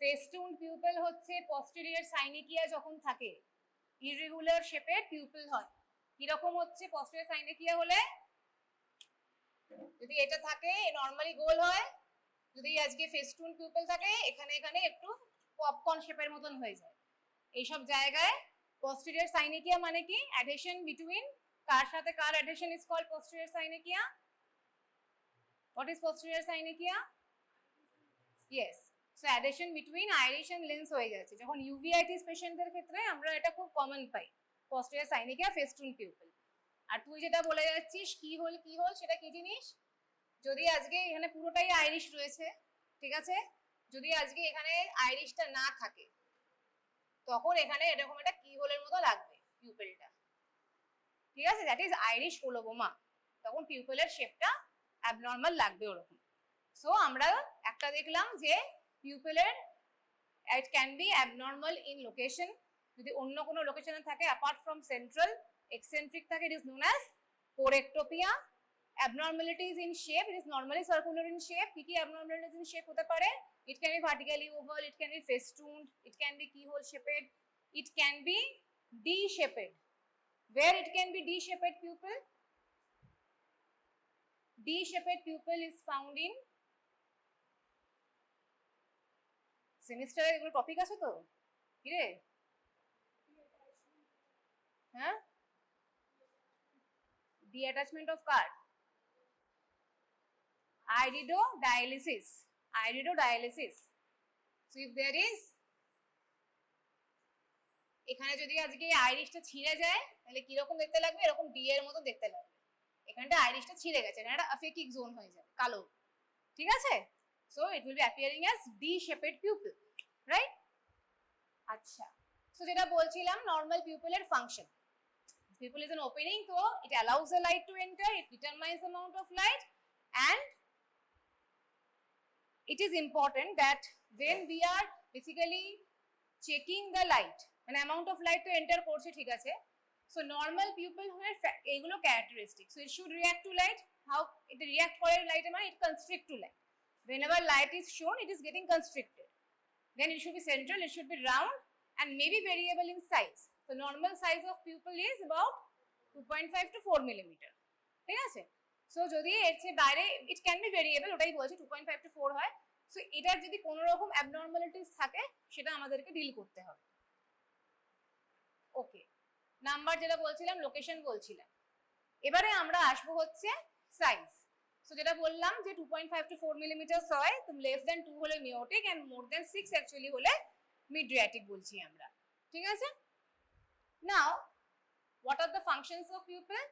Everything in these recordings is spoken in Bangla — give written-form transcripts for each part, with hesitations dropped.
ফেস্টুন পিউপল হচ্ছে পস্টেরিয়র সাইনিকিয়া যখন থাকে, ইররেগুলার শেপের পিউপল হয়। কিরকম হচ্ছে পস্টেরিয়র সাইনিকিয়া হলে? যদি এটা থাকে নর্মালি গোল হয়, যদি আজকে ফেস্টুন পিউপল থাকে এখানে এখানে একটু পপকর্ন শেপের মতন হয়ে যায়। এইসব জায়গায় posterior synechiae মানে কি? adhesion between কার সাথে কার adhesion is called posterior synechiae? What is posterior synechiae? Yes, so adhesion between iris and lens হয়ে যাচ্ছে। যখন uveitis পেশেন্টদের ক্ষেত্রে আমরা এটা খুব কমন পাই, posterior synechiae ফেস্টুন পিউপল। আর তুই যেটা বলে যাচ্ছিস কি হল সেটা কি জিনিস? যদি আজকে এখানে পুরোটাই আইরিশ রয়েছে, ঠিক আছে, যদি আজকে এখানে আইরিশটা না থাকে তখন এখানে এরকম একটা কি হোলের মতো লাগবে পিউপেলটা, ঠিক আছে, দ্যাট ইজ আইরিশ কোলোবোমা। তখন পিউপেলের শেপটা অ্যাবনর্মাল লাগবে ওরকম। সো আমরা একটা দেখলাম যে পিউপেলের it can be abnormal in location, যদি অন্য কোনো লোকেশনে থাকে অ্যাপার্ট ফ্রম সেন্ট্রাল, এক্সেন্ট্রিক থাকে, it is known as corectopia. Abnormalities in shape, it is normally circular in shape. কি abnormalities in shape হতে পারে? It can be vertically oval, it can be festooned, it can be keyhole shaped, it can be D-shaped. Where it can be D-shaped pupil? D-shaped pupil is found in semester এগুলো টপিক আছে তো? কি রে? হ্যাঁ? Detachment of card. Iridodialysis. So if there is, এখানে যদি আজকে আইরিশটা ছিঁড়ে যায় তাহলে কিরকম দেখতে লাগবে? এরকম ডি এর মতো দেখতে লাগবে। এখানটা আইরিশটা ছিঁড়ে গেছে, এটা একটা অ্যাফেকিক জোন হয়ে যাবে, কালো, ঠিক আছে? So it will be appearing as D shaped pupil, right? আচ্ছা, সো যেটা বলছিলাম নর্মাল পিউপলের function, pupil is an opening, so it allows the light to enter, it determines the amount of light, and it is important that when we are basically checking the light, an amount of light to enter করছে, ঠিক আছে, so normal pupil এর এইগুলো characteristic, so it should react to light. How it react করে light মানে it constrict to light. Whenever light is shown, it is getting constricted. Then it should be central, it should be round and maybe variable in size. The normal size of pupil is about 2.5 to 4 millimeter, ঠিক আছে? সো যদি এর চেয়ে বাইরে ইট ক্যান বি ভেরিয়েবল, ওটাই বলছি 2.5 to 4 হয়। সো এটার যদি কোনো রকম অ্যাবনর্মালিটিস থাকে সেটা আমাদেরকে ডিল করতে হবে। ওকে, নাম্বার যেটা বলছিলাম, লোকেশন বলছিলাম। এবারে আমরা আসবো হচ্ছে সাইজ। সো যেটা বললাম যে 2.5 to 4 মিলিমিটার হয়, তো লেস দেন 2 হলে মিওটিক অ্যান্ড মোর দেন 6 অ্যাকচুয়ালি হলে মিড্রিয়াটিক বলছি আমরা, ঠিক আছে? নাও what are the functions of pupil?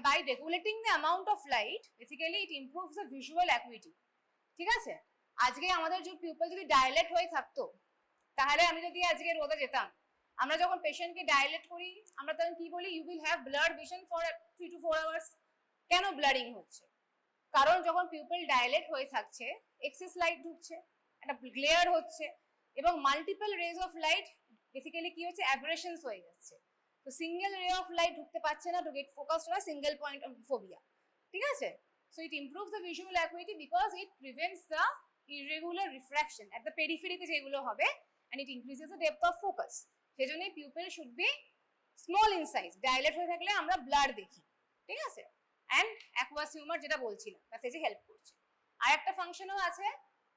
By regulating the amount of light, basically it improves the visual acuity, ঠিক আছে? আজকে আমাদের যে পিউপল যদি ডাইলেট হয়ে থাকতো, তাহলে আমি যদি আজকে রোদে যেতাম, আমরা যখন পেশেন্টকে ডাইলেট করি আমরা তখন কি বলি? You will have blurred vision for 3 to 4 hours. কেন ব্লারিং হচ্ছে? কারণ যখন পিউপল ডাইলেট হয়ে থাকছে এক্সেস লাইট ঢুকছে, একটা গ্লেয়ার হচ্ছে এবং multiple rays of light basically কি হচ্ছে? অ্যাব্রেশনস হয়ে যাচ্ছে। তো সিঙ্গেল রে অফ লাইট ঢুকতে পারছে না, to get focused on single point of fovea, ঠিক আছে? So it improves the visual acuity because it prevents the irregular refraction at the পেরিফেরিতে যেগুলো হবে, and it increases the depth of focus. সেজন্য pupil should be small in size. Dilate হয়ে থাকলে আমরা ব্লার দেখি, ঠিক আছে? অ্যান্ড অ্যাকুয়াস হিউমার যেটা বলছিলাম প্যাসেজে হেল্প করছে। আর একটা ফাংশনও আছে,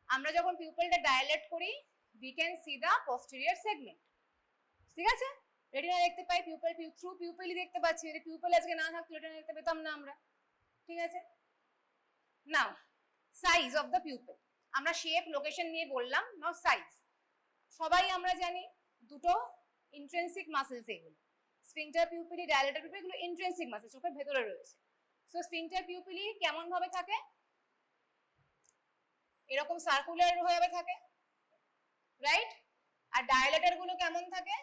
আমরা যখন পিউপলটা ডাইলেট করি we can see the posterior segment, ঠিক আছে? রেটিনা দেখতে পাই, পিউপল থ্রু পিউপলই দেখতে পাচ্ছি। যদি পিউপল আজকে না থাকতো রেটিনা দেখতে পেতাম না আমরা, ঠিক আছে? নাও সাইজ অফ দ্য পিউপল, আমরা শেপ লোকেশন নিয়ে বললাম। নাও সাইজ, সবাই আমরা জানি দুটো ইন্ট্রেন্সিক মাসেলস এগুলো, স্ফিংটার পিউপিলি, ডায়ালেটার পিউপিলি, এগুলো ইন্ট্রেন্সিক মাসেল, চোখের ভেতরে রয়েছে। সো স্ফিংটার পিউপিলি কেমন ভাবে থাকে? এরকম সার্কুলার ভাবে থাকে, রাইট? আর ডায়ালেটার গুলো কেমন থাকে?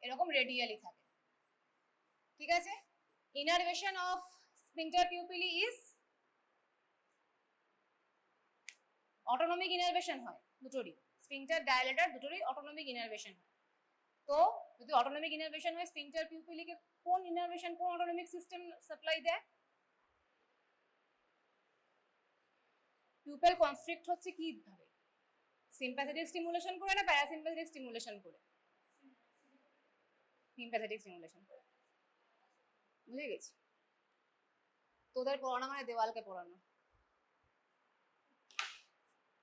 এরকম রেডিয়ালি থাকে, ঠিক আছে? Innervation of sphincter পিউপিলি is autonomic innervation হয় দুটোরই, স্ফিংটার ডায়ালেটার দুটোরই অটোনমিক ইনারভেশন হয়। তো যদি অটোনমিক ইনারভেশন হয় স্ফিংটার পিউপিলিকে কোন ইনারভেশন, কোন অটোনমিক সিস্টেম সাপ্লাই দেয়? পিউপল কনস্ট্রিক্ট হচ্ছে কি ভাবে? সিম্প্যাথেটিক স্টিমুলেশন করে না প্যারাসিম্প্যাথেটিক স্টিমুলেশন করে? সিম্প্যাথেটিক স্টিমুলেশন করে। বুঝে গেছি, তোদের পড়ানো মানে দেওয়ালকে পড়ানো।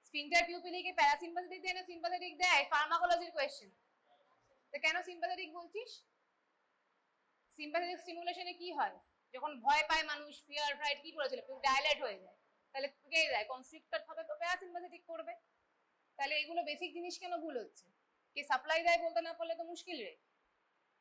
স্ফিংটার পিউপিলিকে প্যারাসিম্প্যাথেটিক দেয় না সিম্প্যাথেটিক দেয়? ফার্মাকোলজির কোয়েশ্চেন। তো কেন সিম্প্যাথেটিক বলছিস? সিম্প্যাথেটিক স্টিমুলেশনে কি হয়? যখন ভয় পায় মানুষ, ফিয়ার ফ্রাইট, কি করেছিল, ডাইলেট হয়ে যায়, তাহলে কে যায়? কনস্ট্রিক্টর হবে, তো প্যারাসিম্প্যাথেটিক করবে। তাহলে এগুলো বেসিক জিনিস কেন ভুল হচ্ছে? কে সাপ্লাই দেয় বলতে না পারলে তো মুশকিল রে।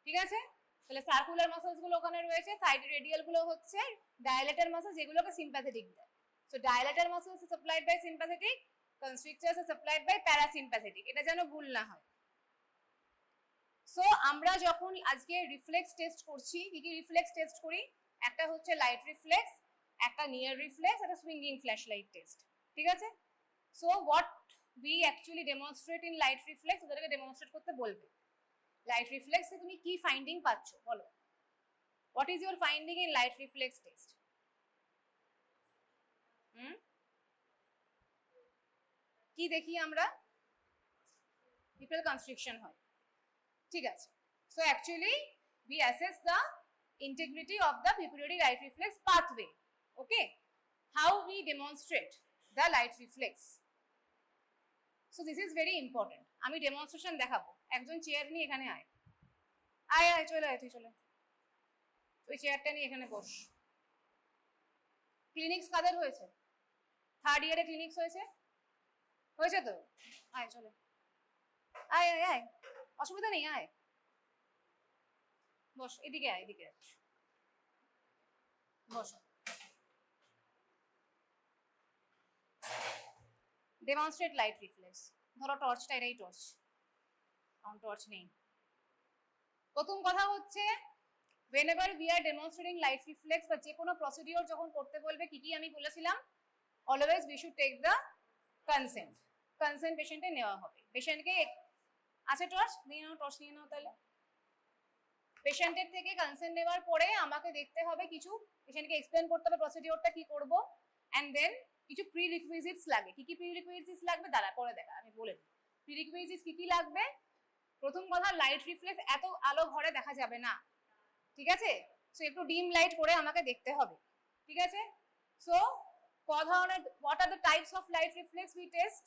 ঠিক আছে, তাহলে সার্কুলার মাসলস গুলো ওখানে রয়েছে, সাইড রেডিয়াল গুলো হচ্ছে ডায়ালেটার মাসল, যেগুলোকে সিম্প্যাথেটিক দেয়। So dilator muscles is supplied by sympathetic, constrictors is supplied by parasympathetic. এটা যেন ভুল না হয়। সো আমরা যখন আজকে রিফ্লেক্স টেস্ট করছি, কি কি রিফ্লেক্স টেস্ট করি? একটা হচ্ছে লাইট রিফ্লেক্স, একটা নিয়ার রিফ্লেক্স, একটা সুইঙ্গিং ফ্ল্যাশ লাইট টেস্ট। ঠিক আছে, so what we actually demonstrate in light reflex, ওদেরকে ডেমনস্ট্রেট করতে বলবে। লাইট রিফ্লেক্সে তুমি কি ফাইন্ডিং পাচ্ছ বলো? What is your finding in light reflex test? কি দেখি আমরা? পিপল কনস্ট্রিকশন হয়। ঠিক আছে, so actually we assess the integrity of the pupillary light reflex pathway. Okay, how we demonstrate the light reflex? So this is very important. আমি ডেমনস্ট্রেশন দেখাবো। একজন চেয়ার নিয়ে এখানে আয়, আয় আয়, চলে আয়, তুই চলে, ওই চেয়ারটা নিয়ে এখানে বস। ক্লিনিক্স কাদের হয়েছে? থার্ড ইয়ারে ক্লিনিক্স হয়েছে? হয়েছে তো? আয় চলে, আয় আয় আয়, অসুবিধা নেই, আয় বস, এদিকে আয়, এদিকে বস। Demonstrate light reflex. ধরো টর্চটা, এটাই টর্চ, কারণ টর্চ নেই। প্রথম কথা হচ্ছে whenever we are demonstrating light reflex বা যে কোনো প্রসিডিওর যখন করতে বলবে, কি কি আমি বলেছিলাম? Always we should take the consent. Consent পেশেন্টে নেওয়া হবে। পেশেন্টকে আছে টর্চ নিয়ে নাও, টর্চ নিয়ে নাও। তাহলে পেশেন্টের থেকে কনসেন্ট নেওয়ার পরে আমাকে দেখতে হবে কিছু, পেশেন্টকে এক্সপ্লেন করতে হবে প্রসিডিওরটা কি করব, এন্ড দেন কিছু প্রি রিকুইজিটস লাগে। কি কি প্রি রিকুইজিটস লাগবে দাঁড়া পরে দেখা, আমি বলে দিই প্রি রিকুইজিটস কি কি লাগবে। প্রথম কথা, লাইট রিফ্লেক্স এত আলো ঘরে দেখা যাবে না, ঠিক আছে? সো একটু ডিম লাইট করে আমাকে দেখতে হবে, ঠিক আছে? সো ক ধরনের, what are the types of light reflex we test?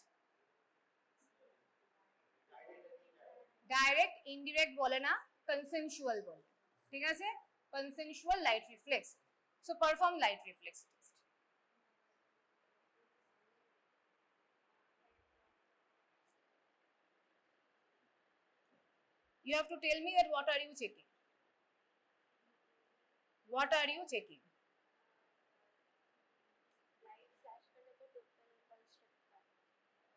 Direct, indirect বলে না, কনসেনসুয়াল বলে, ঠিক আছে? Consensual light reflex. So perform light reflex test. You have to tell me that what are you checking? What are you checking?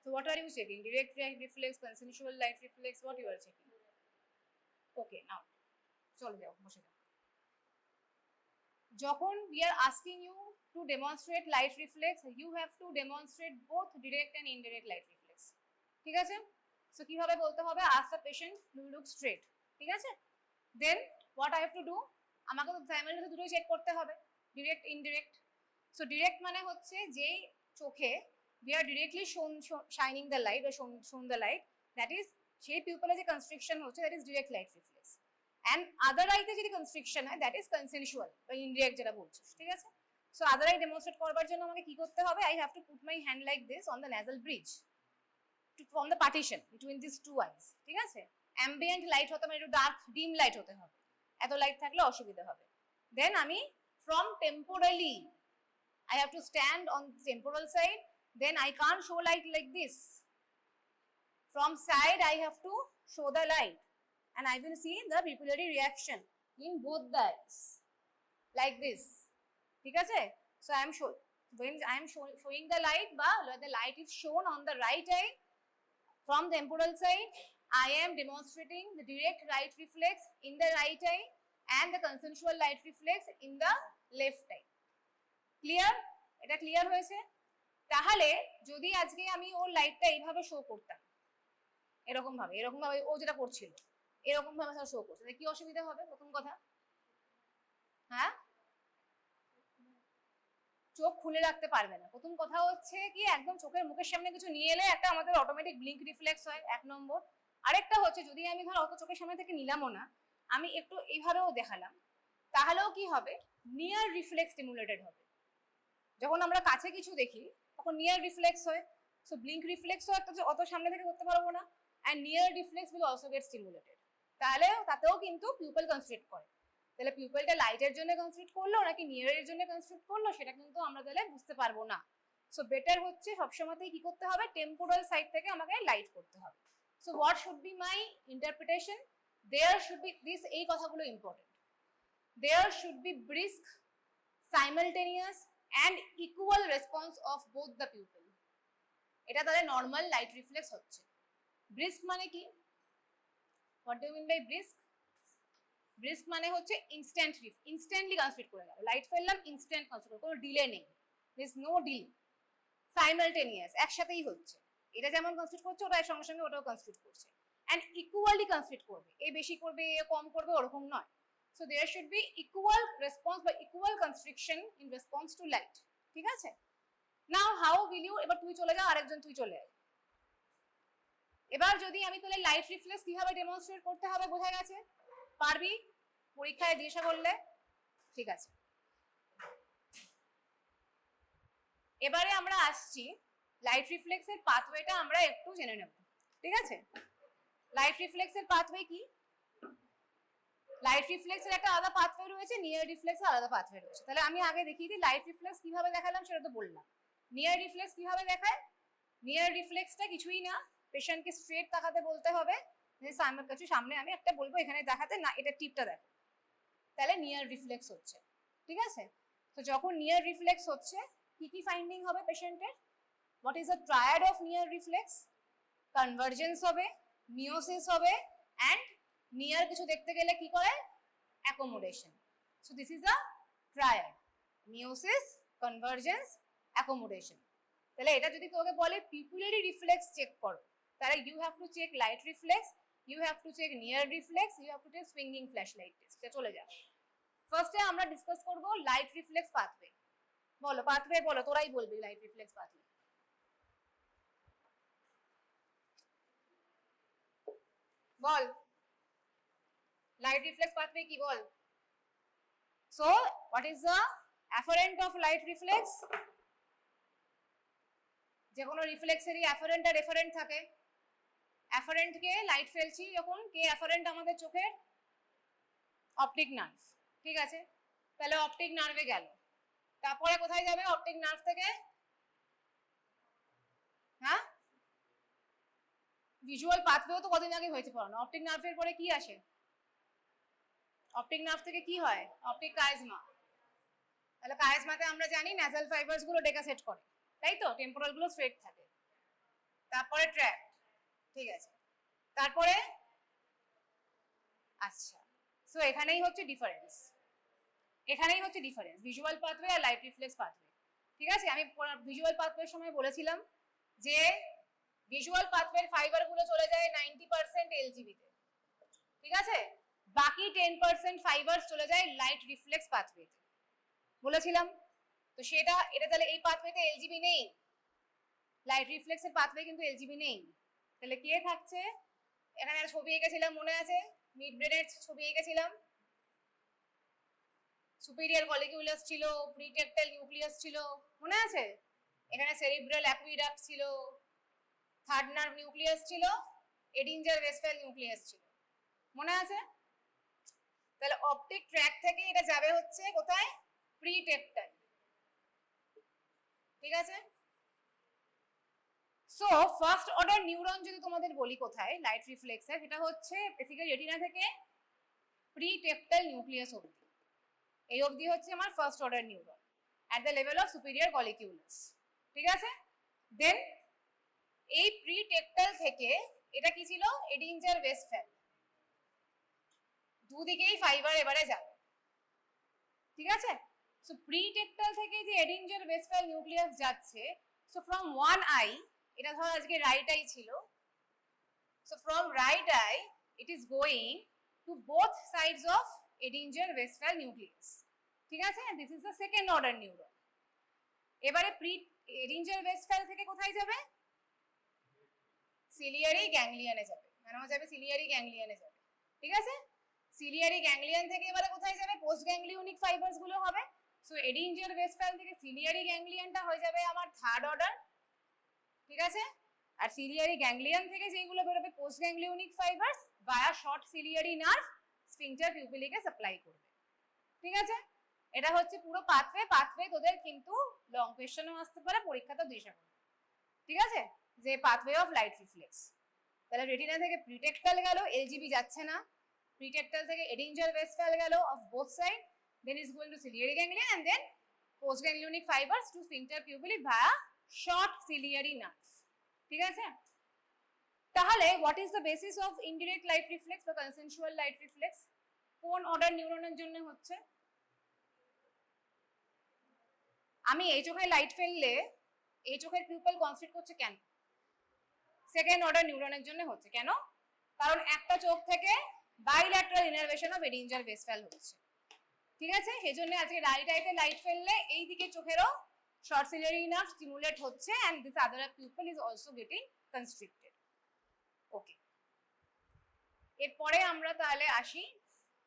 So what are you checking? Direct reflex, consensual light reflex, what you are checking? Okay, now চলে যাও, বসে যাও। যখন we are asking you to demonstrate light reflex, you have to demonstrate both direct and indirect light reflex, ঠিক আছে? সো কিভাবে বলতে হবে? ask the patient to look straight, ঠিক আছে? then what I have to do, আমাকে তো সাইমালটেনিয়াসলি দুটোই চেক করতে হবে, ডিরেক্ট ইনডিরেক্ট। সো ডিরেক্ট মানে হচ্ছে যে চোখে we are directly shining the light or shown the light, that is সেই পিউপলে যে কনস্ট্রিকশন হচ্ছে, that is direct light reflex, and other আইতে যদি কনস্ট্রিকশন হয়, that is consensual বা ইনডিরেক্ট যেটা বলছিস, ঠিক আছে? সো আদার আই ডেমনস্ট্রেট করবার জন্য আমাকে কি করতে হবে? I have to put my hand like this on the nasal bridge to form the partition between these two eyes, ঠিক আছে? অ্যাম্বিয়েন্ট লাইট হতে হবে, একটু ডার্ক ডিম লাইট হতে হবে, এত লাইট থাকলে অসুবিধা হবে। দেন আমি from temporally I have to stand on the temporal side, then I can't show light like this. From side I have to show the light, and I will see the pupillary reaction in both the eyes like this, ঠিক আছে? So I am when I am showing the light, বা the light is shown on the right eye from the temporal side, I am demonstrating the direct light reflex in the right eye and the consensual light reflex in the left eye. Clear? এটা ক্লিয়ার হয়েছে? তাহলে যদি আজকে আমি ওর লাইটটা এইভাবে শো করতাম, এরকম ভাবে ও যেটা করছিল এরকম ভাবে শো করছে, কি অসুবিধা হবে? প্রথম কথা, হ্যাঁ চোখ খুলে রাখতে পারবে না। প্রথম কথা হচ্ছে কি একদম চোখের মুখের সামনে কিছু নিয়ে এলে একটা আমাদের অটোমেটিক ব্লিঙ্ক রিফ্লেক্স হয়, 1 নম্বর। আরেকটা হচ্ছে যদি আমি ধর অত চোখের সামনে থেকে নিলামও না, আমি একটু এইভাবেও দেখালাম, তাহলেও কি হবে, নিয়ার রিফ্লেক্স স্টিমুলেটেড হবে। যখন আমরা কাছে কিছু দেখি তখন নিয়ার রিফ্লেক্স হয়, সো ব্লিঙ্ক রিফ্লেক্সও একটা অত সামনে থেকে করতে পারবো না, and near reflex will also get stimulated. তাহলে তাতেও কিন্তু পিউপল কনস্ট্রিক্ট করে। তাহলে পিউপলটা লাইটের জন্য কনস্ট্রিক্ট করলো নাকি নিয়ারের জন্য কনস্ট্রিক্ট করলো সেটা কিন্তু আমরা তাহলে বুঝতে পারবো না। সো বেটার হচ্ছে সবসময়তেই কি করতে হবে, টেম্পোরাল সাইড থেকে আমাকে লাইট করতে হবে। So what should be my interpretation, there should be this, এই কথাগুলো important, there should be brisk, simultaneous and equal response of both the pupil. এটা তাহলে নর্মাল লাইট রিফ্লেক্স হচ্ছে। ব্রিস্ক মানে কি, what do you mean by brisk? Brisk মানে হচ্ছে ইনস্ট্যান্টলি কনস্ট্রিক্ট করে গেল, লাইট ফেললাম ইনস্ট্যান্ট কনস্ট্রিক্ট, কোনো ডিলে নেই, there is no delay. Simultaneous, একসাথেই হচ্ছে, এটা যেমন কনস্ট্রিক্ট করছে ওটা সঙ্গে সঙ্গে ওটাও কনস্ট্রিক্ট করছে, অ্যান্ড ইকুয়ালি কনস্ট্রিক্ট করবে, এ বেশি করবে এ কম করবে ওরকম নয়। So there should be equal response বা equal constriction in response to light. ঠিক আছে, নাও হাউ উইল ইউ, এবার তুই চলে যা, আরেকজন তুই চলে আয়। এবার যদি আমি তাহলে লাইট রিফ্লেক্স কিভাবে ডেমনস্ট্রেট করতে হবে বোঝা গেছে, পারবি? পরীক্ষায় জিজ্ঞাসা করলে, ঠিক আছে। এবারে আমরা আসছি লাইট রিফ্লেক্সের পাথওয়েটা আমরা একটু জেনে নেব। ঠিক আছে, লাইট রিফ্লেক্সের পাথওয়ে কি? লাইট রিফ্লেক্সের একটা আলাদা পাথওয়ে রয়েছে, নিয়ার রিফ্লেক্সের আলাদা পাথওয়ে রয়েছে। তাহলে আমি আগে দেখিয়ে দিই লাইট রিফ্লেক্স কিভাবে দেখালাম সেটা তো বললাম। নিয়ার রিফ্লেক্স কিভাবে দেখায়? নিয়ার রিফ্লেক্সটা কিছুই না, পেশেন্টকে স্ট্রেট তাকাতে বলতে হবে, কিছু সামনে আমি একটা বলবো এখানে দেখাতে না, এটা টিপটা দেখো, তাহলে নিয়ার রিফ্লেক্স হচ্ছে। ঠিক আছে, তো যখন নিয়ার রিফ্লেক্স হচ্ছে কি কি ফাইন্ডিং হবে পেশেন্টের? What is the triad of near reflex? Convergence হবে, মিওসিস হবে, অ্যান্ড নিয়ার কিছু দেখতে গেলে কি করে, accommodation. So this is the triad, meiosis, convergence, accommodation. তাহলে এটা যদি তোকে বলে পিপুলারি রিফ্লেক্স চেক করো, তাহলে you have to check light reflex, you have to check near reflex, you have to check swinging flash light test. চলে যাও, ফার্স্টে আমরা ডিসকাস করব লাইট রিফ্লেক্স পাথওয়ে। বলো পাথওয়ে, বলো, তোরাই বলবি লাইট রিফ্লেক্স পাথওয়ে। বল লাইট রিফ্লেক্স পাথওয়ে কি, বল। So what is the afferent of light reflex? যে কোনো রিফ্লেক্সেরই অ্যাফারেন্ট আর রেফারেন্ট থাকে। অ্যাফারেন্টকে লাইট ফেলছি যখন, কে অ্যাফারেন্ট আমাদের চোখের? Optic nerve. ঠিক আছে, তাহলে অপটিক নার্ভে গেল, তারপরে কোথায় যাবে অপটিক নার্ভ থেকে? হ্যাঁ, ভিজুয়াল পাথওয়েও তো কদিন আগে হয়েছে পড়ানো। অপটিক নার্ভের পরে কি আসে? অপটিক নার্ভ থেকে কি হয়? অপটিক কাইজমা। তাহলে কাইজমাতে আমরা জানি ন্যাসাল ফাইবারস গুলো ডেকা সেট করে, তাই তো, টেম্পোরাল গুলো স্ট্রেট থাকে। তারপরে ট্র্যাক, ঠিক আছে, তারপরে আচ্ছা, সো এখানেই হচ্ছে ডিফারেন্স, এখানেই হচ্ছে ডিফারেন্স ভিজুয়াল পাথওয়ে আর লাইট রিফ্লেক্স পাথওয়ে। ঠিক আছে, আমি ভিজুয়াল পাথওয়ের সময় বলেছিলাম যে ভিজুয়াল পাথওয়ের ফাইবার গুলো চলে যায় 90% এলজিবি তে। ঠিক আছে, বাকি 10% ফাইবারস চলে যায় লাইট রিফ্লেক্স পাথওয়েতে, বলেছিলাম তো সেটা। এটা তাহলে এই পাথওয়েতে এলজিবি নেই, লাইট রিফ্লেক্সের পাথওয়ে কিন্তু এলজিবি নেই। তাহলে কে থাকছে? এখানে একটা ছবি এঁকেছিলাম, মনে আছে? মিড ব্রেনের ছবি এঁকেছিলাম, সুপিরিয়র কলিকিউলাস ছিল, প্রিটেক্টাইল নিউক্লিয়াস ছিল, মনে আছে? এখানে সেরিব্রাল অ্যাকুইডাক্ট ছিল, থার্ড নার্ভ নিউক্লিয়াস ছিল, এডিঞ্জার ভেসফাল নিউক্লিয়াস ছিল, মনে আছে? তাহলে অপটিক ট্র্যাক থেকে এটা যাবে হচ্ছে কোথায়? প্রিটেক্টাইল। ঠিক আছে, সো ফার্স্ট অর্ডার নিউরন যদি তোমাদের বলি কোথায় লাইট রিফ্লেক্সের, সেটা হচ্ছে বেসিক্যালি রেটিনা থেকে প্রিটেক্টাইল নিউক্লিয়াস অবধি, এই অবধি হচ্ছে আমার first order neuron at the level of superior colliculus. ঠিক আছে, দেন এই প্রিটেক্টাইল থেকে এটা কি ছিল? এডিঞ্জার ভেসফাল, দুদিকেই ফাইবার এবারে যাবে। ঠিক আছে, সো প্রিটেক্টাইল থেকে যে এডিঞ্জার ভেসফাল নিউক্লিয়াস যাচ্ছে, সো ফ্রম ওয়ান আই, এটা ধর আজকে রাইট আই ছিল, so from right eye it is going to both sides of Edinger Westphal nucleus. ঠিক আছে, this is the second order neuron. এবারে প্রি এডিঞ্জার ওয়েস্টফ্যাল থেকে কোথায় যাবে? সিলিয়ারি গ্যাংলিয়নে যাবে, কেন যাবে? সিলিয়ারি গ্যাংলিয়নে যাবে, ঠিক আছে? সিলিয়ারি গ্যাংলিয়ন থেকে এবারে কোথায় যাবে? পোস্ট গ্যাংলিওনিক ফাইবারস গুলো হবে। সো এডিঞ্জার ওয়েস্টফ্যাল থেকে সিলিয়ারি গ্যাংলিয়নটা হয়ে যাবে আমার থার্ড অর্ডার, ঠিক আছে? আর সিলিয়ারি গ্যাংলিয়ন থেকে যেগুলো বেরোবে post ganglionic fibres via short ciliary nerve sphincter পিউপিলিকে সাপ্লাই করবে, ঠিক আছে? এটা হচ্ছে পুরো পাথওয়ে তোদের কিন্তু লং কোয়েশ্চেনও আসতে পারে, পরীক্ষাতেও দিশা করবে, ঠিক আছে? যে পাথওয়ে অফ লাইট রিফ্লেক্স। তাহলে রেটিনা থেকে প্রিটেক্টাল গেল, এলজিবি যাচ্ছে না, প্রিটেক্টাল থেকে এডিঞ্জার ওয়েস্টফ্যাল গেল of both side, then is going to ciliary ganglion and then post ganglionic fibres to sphincter pupillae via short ciliary nerve, ঠিক আছে? তাহলে what is the basis of indirect light reflex বা কনসেনসুয়াল লাইট রিফ্লেক্স? কোন অর্ডার নিউরনের জন্য হচ্ছে? আমি এই চোখে লাইট ফেললে এই চোখের পিউপল কনস্ট্রিক্ট করছে কেন? সেকেন্ড অর্ডার নিউরনের জন্য হচ্ছে। কেন? কারণ একটা চোখ থেকে বাইল্যাটারাল ইনারভেশন অফ এডিঞ্জার ওয়েস্টফ্যাল হচ্ছে, ঠিক আছে? সেজন্য আজকে রাইট আইতে লাইট ফেললে এই দিকে চোখেরও শর্ট সিলিয়ারি নার্ভ স্টিমুলেট হচ্ছে and this other pupil is also getting constricted. Okay, এরপরে আমরা তাহলে আসি,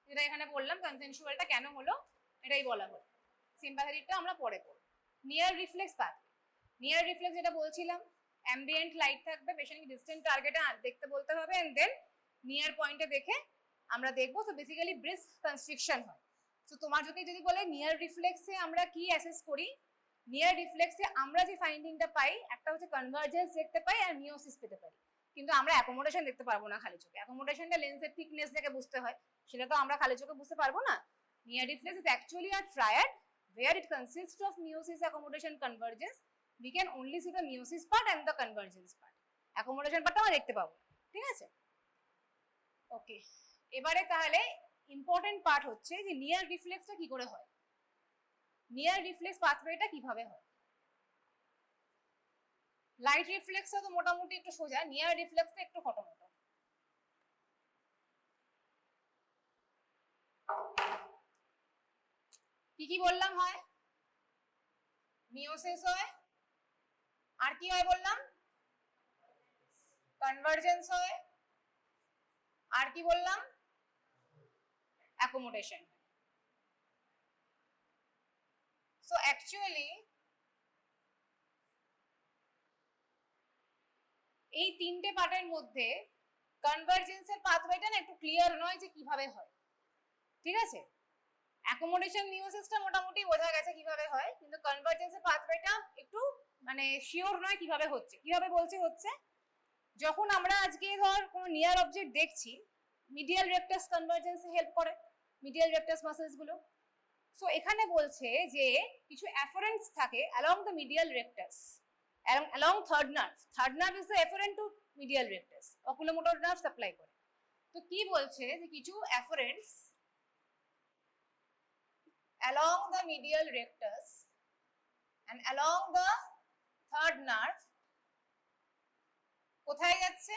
যেটা এখানে বললাম কনসেনসুয়ালটা কেন হলো এটাই বলা হলো, সিম্প্যাথেটিকটা আমরা পরে পড়ব। Near reflex path, near reflex যেটা বলছিলাম অ্যাম্বিয়েন্ট লাইট থাকবে, পেশেন্টকে ডিসটেন্ট টার্গেটে দেখতে বলতে হবে এন্ড দেন নিয়ার পয়েন্টে দেখে আমরা দেখবো। তো বেসিক্যালি ব্রিস্ক কনস্ট্রিকশন হয়। তো তোমার যদি বলে নিয়ার রিফ্লেক্সে আমরা কি অ্যাসেস করি, নিয়ার রিফ্লেক্সে আমরা যে ফাইন্ডিংটা পাই একটা হচ্ছে কনভার্জেন্স দেখতে পাই আর মিওসিস পেতে পারি, কিন্তু আমরা অ্যাকোমোডেশন দেখতে পারবো না খালি চোখে। অ্যাকোমোডেশনটা লেন্সের থিকনেস দেখে বুঝতে হয়, সেটা তো আমরা খালি চোখে বুঝতে পারবো না। Near reflex is actually a triad where it consists of meiosis, accommodation, convergence. We can only see the meiosis part and the convergence part. Accommodation part আমরা দেখতে পাবো, ঠিক আছে? ওকে, এবারে তাহলে ইম্পর্টেন্ট পার্ট হচ্ছে যে নিয়ার রিফ্লেক্সটা কি করে হয়, নিয়ার রিফ্লেক্স পাথওয়েটা কিভাবে হয়। লাইট রিফ্লেক্সটা তো মোটামুটি একটু সোজা, নিয়ার রিফ্লেক্সটা একটু খটোমটো। কি কি বললাম হয়? মিওসিস হয়, আর কি হয় বললাম? কনভার্জেন্স হয়, আর কি বললাম? অ্যাকোমোডেশন। সো অ্যাকচুয়ালি এই তিনটে পার্টের মধ্যে কনভার্জেন্সের পাথওয়েটা না একটু ক্লিয়ার নয় যে কিভাবে হয়, ঠিক আছে? অ্যাকোমোডেশন মিওসিসটা মোটামুটি বোঝা গেছে কিভাবে হয়, কিন্তু কনভার্জেন্সের পাথওয়েটা একটু মানে শিওর নয় কিভাবে হচ্ছে। কিভাবে বলছে হচ্ছে, যখন আমরা আজকে ধর কোনো নিয়ার অবজেক্ট দেখছি, মিডিয়াল রেকটাস কনভার্জেন্সে হেল্প করে, মিডিয়াল রেকটাস মাসলস গুলো। সো এখানে বলছে যে কিছু অ্যাফারেন্টস থাকে along the medial rectus, along third nerve. Third nerve is the afferent to medial rectus, oculomotor nerve supply করে। তো কি বলছে যে কিছু অ্যাফারেন্টস along the medial rectus and along the third nerve কোথায় যাচ্ছে?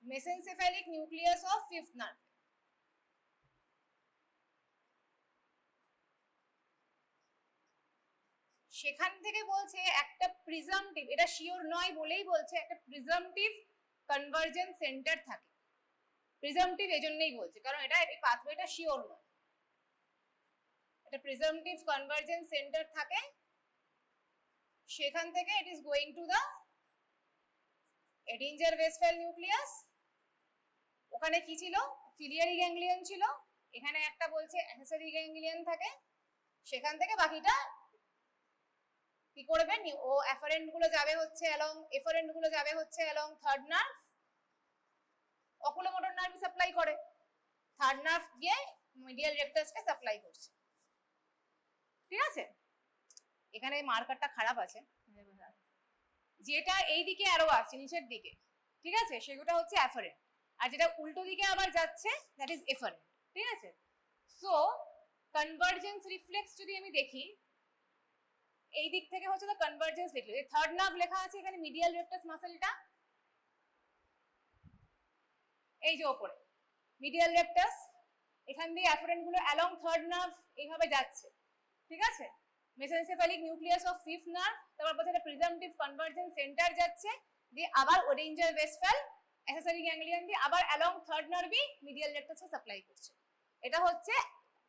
মেসেনসেফালিক নিউক্লিয়াস অফ ফিফথ নার্ভ। সেখান থেকে বলছে একটা প্রিজামটিভ, এটা শিওর নয় বলেই বলছে একটা প্রিজামটিভ কনভার্জেন্স সেন্টার থাকে। প্রিজামটিভ এজন্যই বলছে কারণ এটা এই পাথওয়েটা শিওর নয়, এটা প্রিজামটিভ কনভার্জেন্স সেন্টার থাকে, সেখান থেকে it is going to the Edinger Westphal nucleus. ওখানে কি ছিল? সিলিয়ারি গ্যাংলিয়ন ছিল, এখানে একটা বলছে অ্যাক্সেসরি গ্যাংলিয়ন থাকে, সেখান থেকে বাকিটা কি করবে? ও এফারেন্ট গুলো যাবে হচ্ছে অ্যালং, এফারেন্ট গুলো যাবে হচ্ছে along third nerve, oculomotor nerve supply করে, থার্ড নার্ভ গিয়ে মিডিয়াল রেকটাসকে সাপ্লাই করছে, ঠিক আছে? এখানে মার্কারটা খারাপ আছে, যেটা এই দিকে আরো আছে নিচের দিকে, ঠিক আছে, সেগুলো হচ্ছে অ্যাফারেন্ট, আর যেটা উল্টো দিকে আবার যাচ্ছে দ্যাট ইজ এফারেন্ট, ঠিক আছে? সো কনভার্জেন্স রিফ্লেক্স যদি আমি দেখি, এই দিক থেকে হচ্ছে তো কনভার্জেন্স লিখলে থার্ড নার্ভ লেখা আছে এখানে, মিডিয়াল রেকটাস মাসলটা এই যে ওপরে মিডিয়াল রেকটাস, এখান দিয়ে অ্যাফারেন্ট গুলো অ্যালং থার্ড নার্ভ এইভাবে যাচ্ছে, ঠিক আছে? মেসেনসেফালিক নিউক্লিয়াস অফ ফিফথ নার্ভ, তারপর বলছে এটা প্রিজাম্পটিভ কনভার্জেন্স সেন্টার যাচ্ছে, দিয়ে আবার ওডিঞ্জার ভেসফেল অ্যাক্সেসরি গ্যাংলিয়ন দিয়ে আবার অ্যালং থার্ড নার্ভি মিডিয়াল রেক্টাসকে সাপ্লাই করছে। এটা হচ্ছে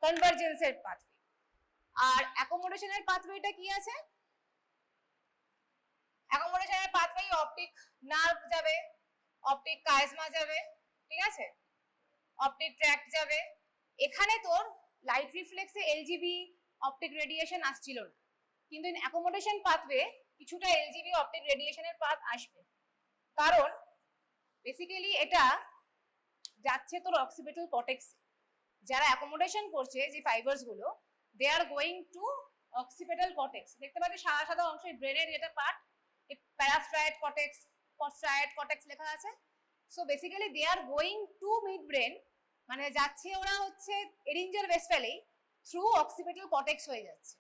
কনভার্জেন্সের পাথওয়ে। আর অ্যাকোমোডেশনের পাথওয়েটা কি আছে? অ্যাকোমোডেশনের পাথওয়ে অপটিক নার্ভ যাবে, অপটিক কাইজমা যাবে, ঠিক আছে, অপটিক ট্র্যাক্ট যাবে। এখানে তোর লাইট রিফ্লেক্সে এলজিবি অপটিক রেডিয়েশন আসছিল না, কিন্তু অ্যাকোমোডেশন পাথওয়ে কিছুটা এলজিবি অপটিক রেডিয়েশনের পাথ আসবে, কারণ বেসিক্যালি এটা যাচ্ছে তোর অক্সিপিটাল কর্টেক্স। যারা অ্যাকোমোডেশন করছে যে ফাইবারস গুলো, they are going to occipital cortex. দেখতে পাচ্ছি সাদা সাদা অংশ ব্রেনের যেটা part, parastriate cortex, peristriate cortex লেখা আছে। So basically they are going to mid brain, মানে যাচ্ছে ওরা হচ্ছে এরিঞ্জার ভেসফেলেই থ্রু অক্সিপিটাল কর্টেক্স হয়ে যাচ্ছে।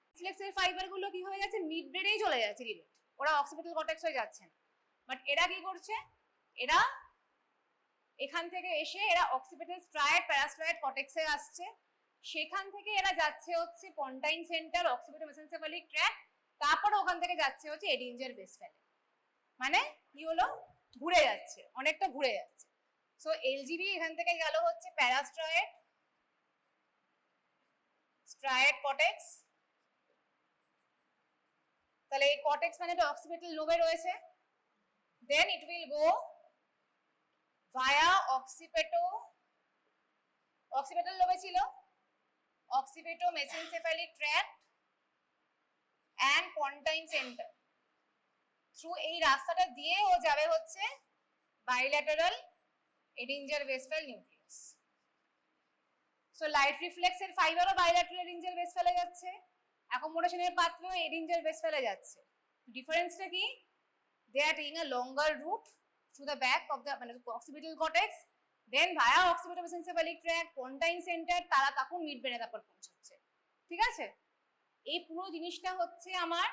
রিফ্লেক্সের ফাইবার গুলো কি হয়ে যাচ্ছে, মিড ব্রেনেই চলে যাচ্ছে ডিরেক্ট, ওরা অক্সিপিটাল কর্টেক্স হয়ে যাচ্ছে না। বাট এরা কি করছে, এরা এখান থেকে এসে এরা অক্সিপিটাল স্ট্রায়েড প্যারাস্ট্রায়েড কর্টেক্সে আসছে, সেখান থেকে এরা যাচ্ছে হচ্ছে পন্টাইন সেন্টার অক্সিপিটাল মেসেনসেফালিক ট্র্যাক্ট, তারপর ওখান থেকে যাচ্ছে হচ্ছে এডিঞ্জার ভেসফেলে। মানে কি হলো, ঘুরে যাচ্ছে, অনেকটা ঘুরে যাচ্ছে। সো এলজিবি এখান থেকে গেল হচ্ছে প্যারাস্ট্রায়েড স্ট্রায়েড কর্টেক্স, তাহলে এই কর্টেক্স মানে এটা অক্সিপিটাল লোবে রয়েছে, দেন it will go via occipital লোবে ছিল, occipito mesencephalic tract and pontine centre, through এই রাস্তাটা দিয়ে ও যাবে হচ্ছে bilateral Edinger Westphal nucleus. So light রিফ্লেক্সের ফাইবারও বাইল্যাটারাল এডিঞ্জার ভেসফেলে যাচ্ছে, অ্যাকোমোডেশনের পাথওয়ে এডিঞ্জার ভেসফেলে যাচ্ছে। ডিফারেন্সটা কি, they are taking a longer route through the back of the মানে occipital cortex, then via occipital mesencephalic tract pontine centre, তারা তখন মিড ব্রেনে তারপর পৌঁছাচ্ছে। ঠিক আছে, এই পুরো জিনিসটা হচ্ছে আমার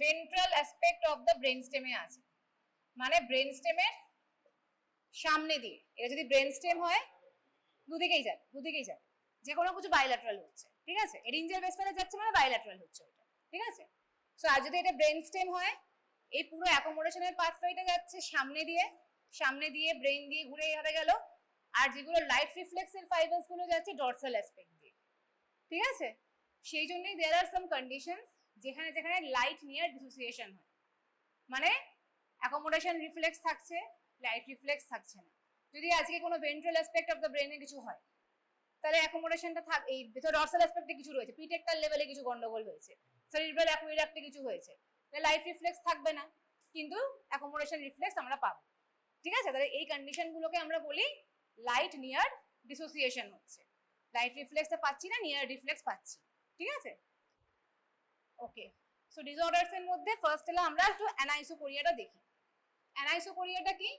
ventral aspect of the brain স্টেমে আছে, মানে ব্রেন স্টেমের সামনে দিয়ে। এটা যদি ব্রেন স্টেম হয় দুদিকেই যাবে, যে কোনো কিছু বাইল্যাটারাল হচ্ছে, ঠিক আছে, এডিঞ্জার ভেসফেলে যাচ্ছে মানে বাইল্যাটারাল হচ্ছে ওটা, ঠিক আছে। সো আর যদি এটা ব্রেন স্টেম হয়, এই পুরো অ্যাকোমোডেশনের পাথওয়েটা যাচ্ছে সামনে দিয়ে ব্রেন দিয়ে ঘুরে এইভাবে গেল, আর যেগুলো লাইট রিফ্লেক্সের ফাইবারস গুলো যাচ্ছে ডরসাল অ্যাসপেক্ট দিয়ে, ঠিক আছে। সেই জন্যই দেয়ার আর সাম কন্ডিশনস যেখানে লাইট নিয়ার ডিসোসিয়েশন হয়, মানে অ্যাকোমোডেশন রিফ্লেক্স থাকছে, লাইট রিফ্লেক্স থাকছে না। যদি আজকে কোনো ভেন্ট্রাল অ্যাসপেক্ট অফ দ্য ব্রেনে কিছু হয়, তাহলে অ্যাকোমোডেশনটা থাক, এই ভেতর ডরসাল অ্যাসপেক্টে কিছু রয়েছে, প্রিটেক্টাল লেভেলে কিছু গন্ডগোল হয়েছে, সেরিব্রাল অ্যাকুইডাক্টে কিছু হয়েছে, তাহলে লাইট রিফ্লেক্স থাকবে না, কিন্তু অ্যাকোমোডেশন রিফ্লেক্স আমরা পাবো, ঠিক আছে। তাহলে এই কন্ডিশনগুলোকে আমরা বলি লাইট নিয়ার ডিসোসিয়েশন হচ্ছে, লাইট রিফ্লেক্সটা পাচ্ছি না, নিয়ার রিফ্লেক্স পাচ্ছি, ঠিক আছে। ওকে, সো ডিসঅর্ডারস এর মধ্যে ফার্স্ট হলো আমরা একটু অ্যানাইসোকোরিয়াটা দেখি। অ্যানাইসোকোরিয়াটা কি,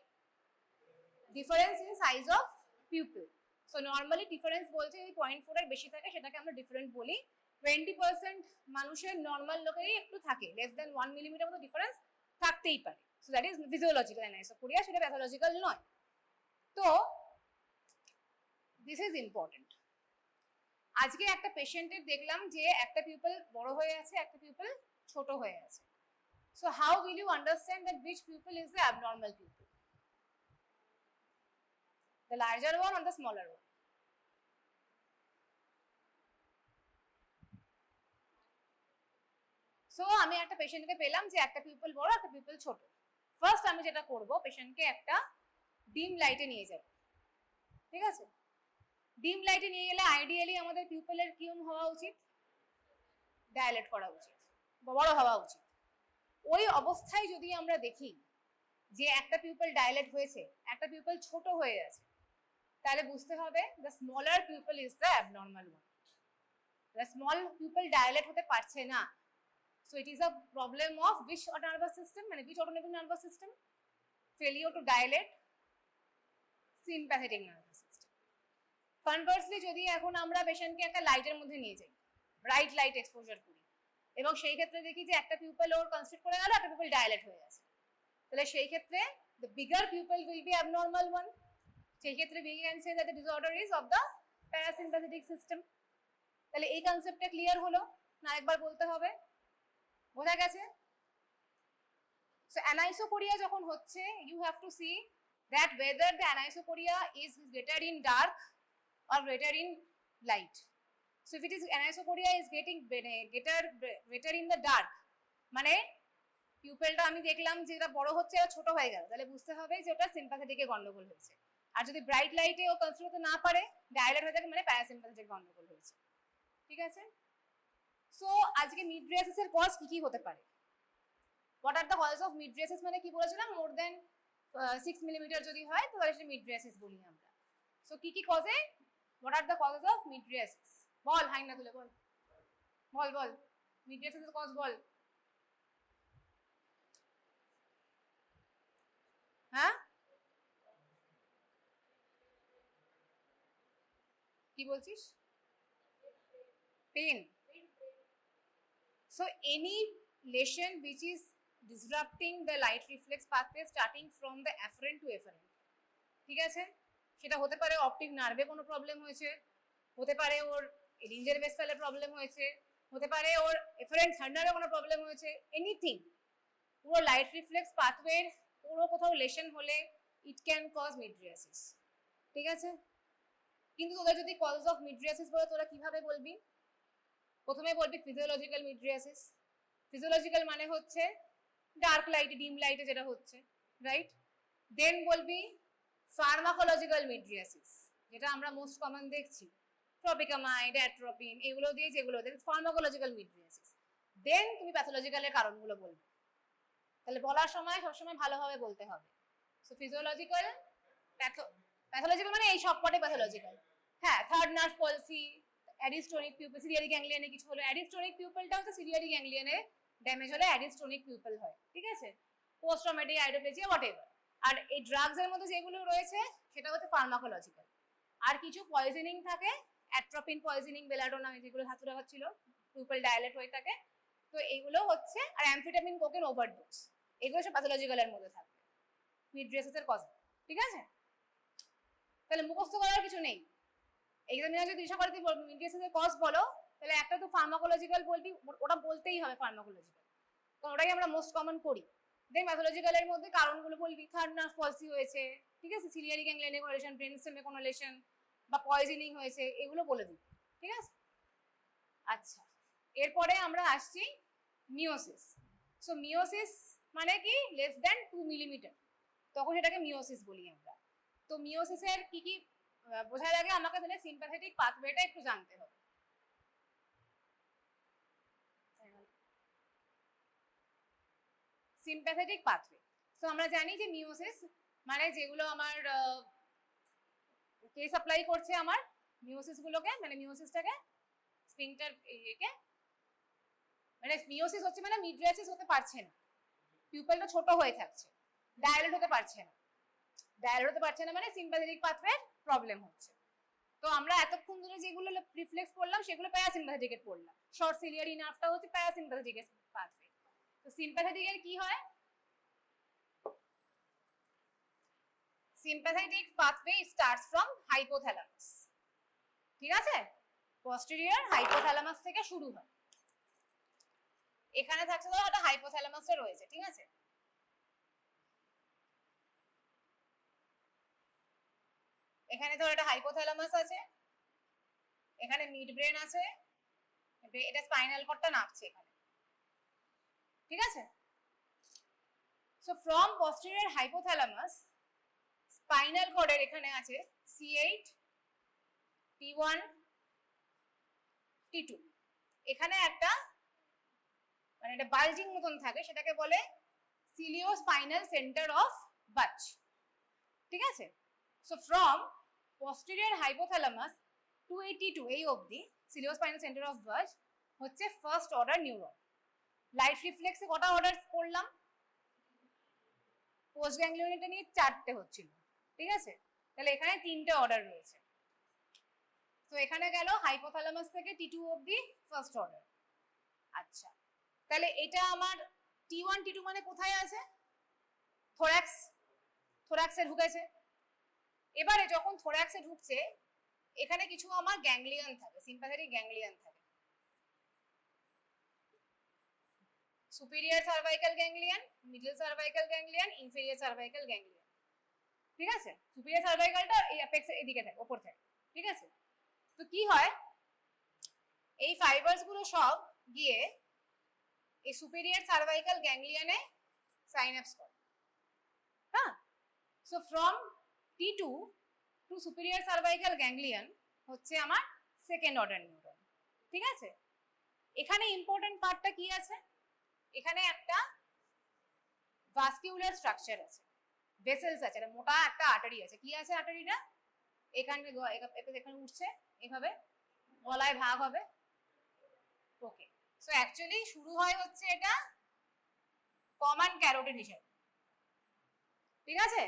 difference in size of pupil. So normally difference বলছে যদি 0.4 এর বেশি থাকে সেটাকে আমরা ডিফারেন্ট বলি। 20% মানুষের নর্মাল লোকেরই একটু থাকে, লেস দেন 1 মিলিমিটার মতো ডিফারেন্স থাকতেই পারে। সো দ্যাট ইজ ফিজিওলজিক্যাল অ্যানাইসোকোরিয়া, সেটা প্যাথোলজিক্যাল নয়। তো দিস ইজ ইম্পর্টেন্ট। আজকে একটা পেশেন্টের দেখলাম যে একটা পিউপল বড় হয়ে আছে, একটা পিউপল ছোট হয়ে আছে। So how will you understand that which pupil is the abnormal pupil? The larger one or the smaller one? So আমি একটা পেশেন্টকে পেলাম যে একটা পিউপল বড়, একটা পিউপল ছোট। ফার্স্ট আমি যেটা করব, পেশেন্টকে একটা ডিম লাইটে নিয়ে যাব, ঠিক আছে। ডিম লাইটে নিয়ে গেলে আইডিয়ালি আমাদের পিউপলের কি হওয়া উচিত, ডায়ালেট করা উচিত, বড় হওয়া উচিত। ওই অবস্থায় যদি আমরা দেখি যে একটা পিউপল ডায়ালেট হয়েছে, একটা পিউপল ছোট হয়ে আছে, তাহলে বুঝতে হবে the smaller pupil is the abnormal one. The small pupil dilate হতে পারছে না, so it is a problem of which nervous system, মানে which autonomic nervous system? Failure to dilate sympathetic nervous system. Conversely যদি এখন আমরা পেশেন্টকে একটা লাইটের মধ্যে নিয়ে যাই, ব্রাইট লাইট এক্সপোজার করি, এবং সেই ক্ষেত্রে দেখি যে একটা পিউপল ওর কনস্ট্রিক্ট করে গেল, একটা পিউপল ডায়ালেট হয়ে গেছে, তাহলে সেই ক্ষেত্রে the bigger pupil will be abnormal one. সেই ক্ষেত্রে we can say that the disorder is of the parasympathetic system. তাহলে এই কনসেপ্টটা ক্লিয়ার হলো না, একবার বলতে হবে, বোঝা গেছে? সো অ্যানাইসোকোরিয়া যখন হচ্ছে, you have to see that whether the anisocoria is greater in dark or greater in light. So if it is anisocoria is getting greater in the dark, মানে পিউপেলটা আমি দেখলাম যে এটা বড় হচ্ছে আর ছোট হয়ে গেল, তাহলে বুঝতে হবে যে ওটা সিম্প্যাথেটিকে গন্ডগোল হয়েছে। আর যদি ব্রাইট লাইটে ও কনসিডার করতে না পারে, ডায়ালেট হয়ে থাকে, মানে প্যারাসিম্প্যাথেটিক গন্ডগোল হয়েছে। ঠিক আছে? সো আজকে মিড্রিয়াসিস এর কজ কি কি হতে পারে? What are the cause of mydriasis, মানে কি বলেছিলাম, মোর দেন 6 মিলিমিটার যদি হয় তাহলে সেটা মিড্রিয়াসিস বলি আমরা। সো কি কি কজে, what are the causes of mydriasis? বল, হাই না তুলে বল, বল বল, মিড্রিয়াসিস এর কজ বল। হ্যাঁ, কি বলছিস? Pen. So any lesion which is disrupting the light reflex pathway starting from the afferent to efferent, ঠিক আছে? সেটা হতে পারে অপটিক নার্ভে কোনো প্রবলেম হয়েছে, হতে পারে ওর রিঞ্জের ভেসেলে প্রবলেম হয়েছে, হতে পারে ওর এফারেন্ট থান্ডারে কোনো প্রবলেম হয়েছে, এনিথিং, পুরো লাইট রিফ্লেক্স পাথওয়ের পুরো কোথাও লেশন হলে ইট ক্যান কজ মিড্রিয়াসিস। ঠিক আছে? কিন্তু তোদের যদি কজ অফ মিড্রিয়াসিস বলে তোরা কিভাবে বলবি? প্রথমে বলবি ফিজিওলজিক্যাল মিড্রিয়াসিস। ফিজিওলজিক্যাল মানে হচ্ছে ডার্ক লাইটে, ডিম লাইটে যেটা হচ্ছে, রাইট? দেন বলবি ফার্মাকোলজিক্যাল মিড্রিয়াসিস, যেটা আমরা মোস্ট কমন দেখছি, ট্রপিকামাইড, অ্যাট্রোপিন, এগুলো দিয়ে যেগুলো ফার্মাকোলজিক্যাল মিড্রিয়াসিস। দেন তুমি প্যাথোলজিক্যালের কারণগুলো বলবে। তাহলে বলার সময় সবসময় ভালোভাবে বলতে হবে। সো ফিজিওলজিক্যাল, প্যাথোলজিক্যাল মানে এই সবকটাই প্যাথোলজিক্যাল। হ্যাঁ, third nerve palsy, Adie's tonic pupil, ciliary গ্যাংলিয়নে কিছু হলো, অ্যাডিস্টোনিক পিউপলটা হচ্ছে সিলিয়ারি গ্যাংলিয়নে ড্যামেজ হলে অ্যাডিস্টোনিক পিউপল হয়। ঠিক আছে? Post traumatic iridoplegia, whatever. আর এই ড্রাগস এর মধ্যে যেগুলো রয়েছে সেটা হচ্ছে ফার্মাকোলজিক্যাল। আর কিছু পয়জনিং থাকে, অ্যাট্রোপিন পয়জনিং, বেলাডোনা, যেগুলো হাতুড়া হচ্ছিল, পিউপল ডায়ালেট হয়ে থাকে, তো এইগুলো হচ্ছে, আর অ্যামফেটামিন কোকেন ওভারডোজ, এগুলো সব প্যাথোলজিক্যালের মধ্যে থাকবে মিড্রিয়াসিসের কজ। ঠিক আছে? তাহলে মুখস্থ করার কিছু নেই। এক্সামিনার যদি জিজ্ঞাসা করে তুই মিড্রিয়াসিসের কজ বলো, তাহলে একটা তো ফার্মাকোলজিক্যাল বলবি, ওটা বলতেই হবে ফার্মাকোলজিক্যাল, কারণ ওটাই আমরা মোস্ট কমন করি। দেন প্যাথোলজিক্যালের মধ্যে কারণগুলো বলবি, থার্ড নার্ভ পলসি হয়েছে, ঠিক আছে, সিলিয়ারি গ্যাংলিয়নে কোনো লেশন, ব্রেন স্টেমে কোনো লেশন, বা পয়জনিং হয়েছে, এগুলো বলে দিবি। ঠিক আছে? আচ্ছা, এরপরে আমরা আসছি মিওসিস। সো মিওসিস মানে কি, লেস দেন 2 মিলিমিটার, তখন সেটাকে মিওসিস বলি আমরা। তো মিওসিসের কি কি বোঝার আগে আমাকে তাহলে সিম্প্যাথেটিক পাথওয়েটা একটু জানতে হবে। সিম্প্যাথেটিক পাথওয়ে, তো আমরা জানি যে মিওসিস মানে যেগুলো আমার কে সাপ্লাই করছে আমার মিওসিস গুলোকে, মানে মিওসিসটাকে স্ফিংক্টার একে, মানে মিওসিস হচ্ছে মানে মিড্রিয়াসিস হতে পারছে না, পিউপলটা ছোট হয়ে থাকছে, ডায়ালেট হতে পারছে না। ডায়ালেট হতে পারছে না মানে সিম্প্যাথেটিক পাথওয়ে প্রবলেম হচ্ছে। তো আমরা এতক্ষণ ধরে যেগুলো রিফ্লেক্স পড়লাম সেগুলো প্যারাসিম্প্যাথেটিকের পড়লাম। শর্ট সিলিয়ারি নার্ভটা হচ্ছে প্যারাসিম্প্যাথেটিকের পাথওয়ে। তো সিম্প্যাথেটিকের কি হয়? Sympathetic pathway starts from hypothalamus. ঠিক আছে? পস্টেরিয়র হাইপোথ্যালামাস থেকে শুরু হয়। এখানে থাকছে ধরো একটা হাইপোথ্যালামাসটা রয়েছে, ঠিক আছে? এখানে ধরো একটা হাইপোথ্যালামাস আছে, এখানে মিড ব্রেন আছে, এটা স্পাইনাল কর্ডটা নামছে এখানে। ঠিক আছে? So from posterior hypothalamus spinal কর্ডের এখানে আছে C8, T1, T2। এখানে একটা মানে একটা বালজিং মতন থাকে, সেটাকে বলে সিলিওস্পাইনাল সেন্টার অফ বাচ। ঠিক আছে? So from posterior hypothalamus to T2 এই অবধি সিলিওস্পাইনাল সেন্টার অফ বাচ হচ্ছে ফার্স্ট অর্ডার নিউরন। লাইট রিফ্লেক্সে কটা অর্ডার করলাম? পোস্ট গ্যাংলিয়নটা নিয়ে 4টে হচ্ছিল। ঠিক আছে? তাহলে এখানে 3টে অর্ডার রয়েছে। তো এখানে গেল হাইপোথ্যালামাস থেকে T2 অবধি ফার্স্ট অর্ডার। আচ্ছা, তাহলে এটা আমার T1 T2 মানে কোথায় আছে? থোরাক্স, থোরাক্সে ঢুকেছে। এবারে যখন থোরাক্সে ঢুকছে এখানে কিছু আমার গ্যাংলিয়ন থাকে, সিম্প্যাথেটিক গ্যাংলিয়ন থাকে, superior cervical ganglion, middle cervical ganglion, inferior cervical ganglion. ঠিক আছে, সুপিরিয়র সার্ভাইকালটা এই অ্যাপেক্স এদিকে থাকে, উপর থাকে। ঠিক আছে, তো কি হয়, এই ফাইবারস গুলো সব গিয়ে এই সুপিরিয়র সার্ভাইকাল গ্যাংলিয়নে সাইন্যাপস করে। হ্যাঁ, so from T2 to superior cervical ganglion হচ্ছে আমার সেকেন্ড অর্ডার নিউরন। ঠিক আছে, এখানে ইম্পর্টেন্ট পার্টটা কি আছে, এখানে একটা ভাস্কিউলার স্ট্রাকচার আছে, ভেসেলস আছে, একটা মোটা একটা আর্টারি আছে। কি আছে আর্টারিটা, এখানে এখানে উঠছে, এভাবে গলায় ভাগ হবে। ওকে, সো অ্যাকচুয়ালি শুরু হয় হচ্ছে এটা কমন ক্যারোটিড হিসেবে। ঠিক আছে,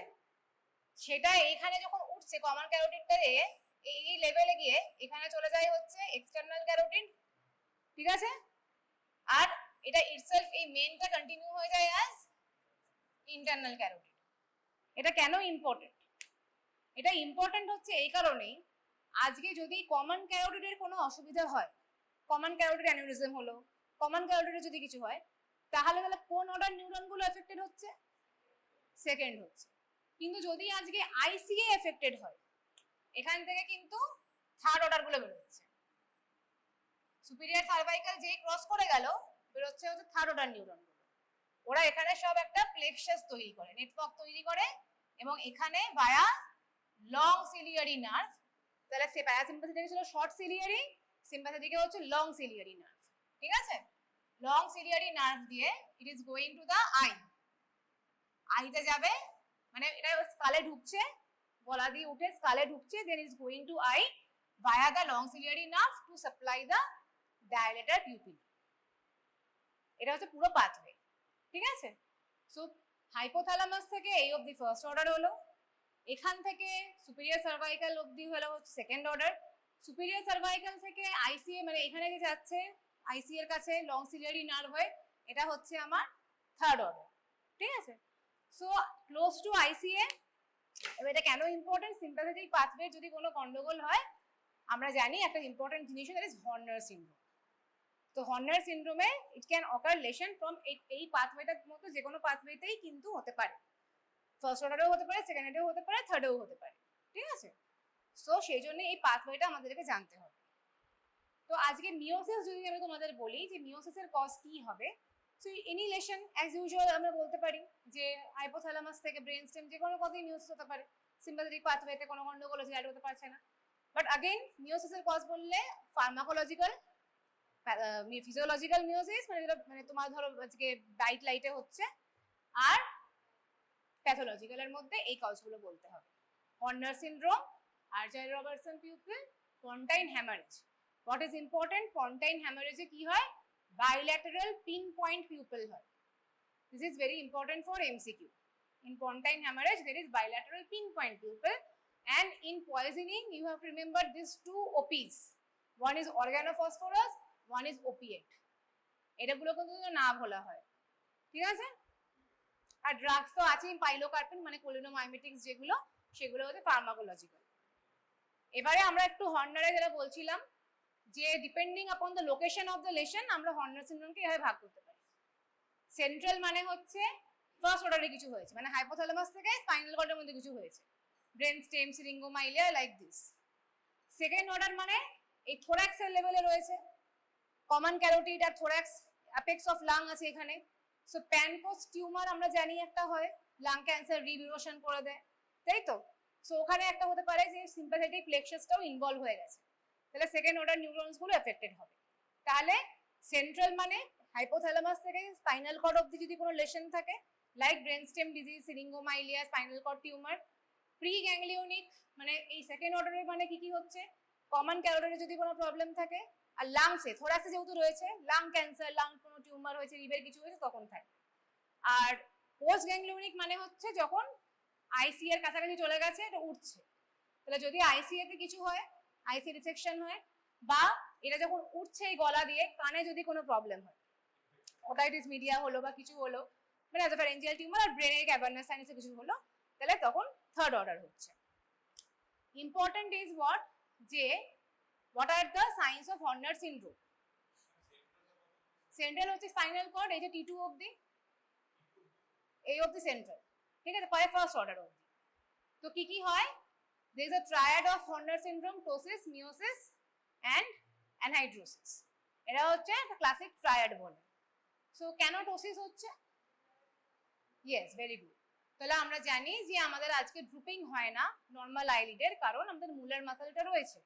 সেটা এইখানে যখন উঠছে কমন ক্যারোটিডটা এই লেভেলে গিয়ে এখানে চলে যায় হচ্ছে এক্সটার্নাল ক্যারোটিড। ঠিক আছে, আর এটা ইটসেলফ এই মেইনটা কন্টিনিউ হয়ে যায় অ্যাজ ইন্টারনাল ক্যারোটিড। এটা কেন ইম্পর্টেন্ট, এটা ইম্পর্টেন্ট হচ্ছে এই কারণেই, আজকে যদি কমন ক্যারোটিডের কোনো অসুবিধা হয়, কমন ক্যারোটিড অ্যানিউরিজম হলো, কমন ক্যারোটিডে যদি কিছু হয়, তাহলে কোন অর্ডার নিউরনগুলো এফেক্টেড হচ্ছে, সেকেন্ড হচ্ছে। কিন্তু যদি আজকে আইসিএ এফেক্টেড হয়, এখান থেকে কিন্তু থার্ড অর্ডার গুলো বেরোচ্ছে। সুপিরিয়র সার্ভাইকাল যেই ক্রস করে গেল, বেরোচ্ছে হচ্ছে থার্ড অর্ডার নিউরন গুলো। ওরা এখানে সব একটা প্লেক্সাস তৈরি করে, নেটওয়ার্ক তৈরি করে, এবং এখানে ভায়া লং সিলিয়ারি নার্ভ, তাহলে সে প্যারাসিম্পাথেটিক ছিল শর্ট সিলিয়ারি, সিম্পাথেটিকে হচ্ছে লং সিলিয়ারি নার্ভ। ঠিক আছে, লং সিলিয়ারি নার্ভ দিয়ে it is going to the eye, আইতে যাবে, মানে এটা স্কালে ঢুকছে, গলা দিয়ে উঠে স্কালে ঢুকছে, then is going to eye via the long ciliary nerve to supply the dilator pupil. এটা হচ্ছে পুরো পাথওয়ে। ঠিক আছে, সো হাইপোথ্যালামাস থেকে এই অবধি ফার্স্ট অর্ডার হলো, এখান থেকে সুপিরিয়র সার্ভাইকাল অবধি হলো হচ্ছে সেকেন্ড অর্ডার, সুপিরিয়র সার্ভাইকাল থেকে আইসিএ মানে এখানে যে যাচ্ছে আইসিএ এর কাছে লং সিলিয়ারি নার্ভ হয়ে, এটা হচ্ছে আমার থার্ড অর্ডার। ঠিক আছে, সো ক্লোজ টু আইসিএ। এবার এটা কেন ইম্পর্টেন্ট, সিম্প্যাথেটিক পাথওয়ে যদি কোনো গন্ডগোল হয়, আমরা জানি একটা ইম্পর্টেন্ট জিনিস দ্যাট ইজ হর্নার সিনড্রোম। তো হর্নার সিনড্রোমে it can occur lesion from এই পাথওয়েটার মতো যে কোনো পাথওয়েতেই কিন্তু হতে পারে, ফার্স্ট অর্ডারেও হতে পারে, সেকেন্ড অর্ডারেও হতে পারে, থার্ডেও হতে পারে। ঠিক আছে, সো সেই জন্য এই পাথওয়েটা আমাদেরকে জানতে হবে। তো আজকে মিওসিস যদি আমি তোমাদের বলি যে মিওসিসের কজ কি হবে, so any lesion as usual আমরা বলতে পারি যে হাইপোথ্যালামাস থেকে ব্রেন স্টেম যে কোনো কজেই মিওসিস হতে পারে, সিম্প্যাথেটিক পাথওয়েতে কোনো গন্ডগোল হচ্ছে অ্যাড হতে পারছে না। বাট अगेन মিওসিসের কজ বললে ফার্মাকোলজিক্যাল, ফিজিওলজিক্যাল মিওসিস মানে তোমার ধরো আজকে ডাইট লাইটে হচ্ছে, আর প্যাথোলজিক্যালের মধ্যে এই কজগুলো বলতে হবে, Horner syndrome, Argyll Robertson pupil, pontine haemorrhage. What is important, pontine হ্যামারেজে কি হয়, bilateral pinpoint pupil হয়। This is very important for MCQ. In pontine hemorrhage there is bilateral pinpoint pupil, and in poisoning you have to remember these two OPs, one is organophosphorus, one is opiate, এটাগুলো কিন্তু না বলা হয়। ঠিক আছে, আর ড্রাগস তো আছেই, পাইলোকার্পিন মানে কোলিনোমাইমেটিক্স যেগুলো, সেগুলো হচ্ছে ফার্মাকোলজিক্যাল। এবারে আমরা একটু হর্নারে যেটা বলছিলাম যে depending upon the location of the lesion আমরা হর্নার সিনড্রোমকে এভাবে ভাগ করতে পারি। সেন্ট্রাল মানে হচ্ছে ফার্স্ট অর্ডারে কিছু হয়েছে, মানে হাইপোথ্যালামাস থেকে স্পাইনাল কর্ডের মধ্যে কিছু হয়েছে, brain stem, syringomyelia, like this. Second order মানে এই থোরাক্সের লেভেলে রয়েছে, কমন ক্যারোটিড আর থোরাক্স, অ্যাপেক্স অফ লাং আছে এখানে। সো প্যানকোস্ট টিউমার আমরা জানি একটা হয়, লাং ক্যান্সার রিভিউশন করে দেয়, তাই তো। সো ওখানে একটা হতে পারে যে সিম্প্যাথেটিক প্লেক্সাসটাও ইনভলভ হয়ে গেছে, তাহলে সেকেন্ড অর্ডার নিউরনস গুলো এফেক্টেড হবে। তাহলে সেন্ট্রাল মানে হাইপোথ্যালামাস থেকে স্পাইনাল কর্ড অবধি যদি কোনো লেশন থাকে, like brain stem disease, syringomyelia, spinal cord tumour. Pre ganglionic মানে এই সেকেন্ড অর্ডারের মানে কি কি হচ্ছে, কমন ক্যারোটিডে যদি কোনো প্রবলেম থাকে, আর লাংসে থোরাক্সে যেহেতু রয়েছে, লাং ক্যান্সার, লাং কোনো টিউমার হয়েছে, লিভার কিছু হয়েছে, তখন থাকে। আর পোস্ট গ্যাংলিওনিক মানে হচ্ছে যখন আইসি এর কাছাকাছি চলে গেছে, এটা উঠছে, তাহলে যদি আইসিএ তে কিছু হয়, আইসি রিসেকশন হয়, বা এটা যখন উঠছে এই গলা দিয়ে কানে যদি কোনো প্রবলেম হয়, ওটাইটিস মিডিয়া হলো বা কিছু হলো, মানে অ্যাজোফ্যারিঞ্জিয়াল টিউমার আর ব্রেনের ক্যাভার্নাস সাইনাসে কিছু হলো, তাহলে তখন থার্ড অর্ডার হচ্ছে। ইম্পর্টেন্ট ইজ হোয়াট, যে what are the signs of Horner syndrome? Central হচ্ছে স্পাইনাল কর্ড, এই যে T2 অবধি, এই অবধি সেন্ট্রাল, ঠিক আছে, পরে ফার্স্ট অর্ডার অবধি। তো কি কি হয়? there is a triad of Horner syndrome, ptosis, meiosis and anhydrosis. এটা হচ্ছে একটা ক্লাসিক ট্রায়াড বলে। সো কেন টোসিস হচ্ছে? Yes, very good. তাহলে আমরা জানি যে আমাদের আজকে ড্রুপিং হয় না নর্মাল আইলিডের, কারণ আমাদের মুলার মাসলটা রয়েছে,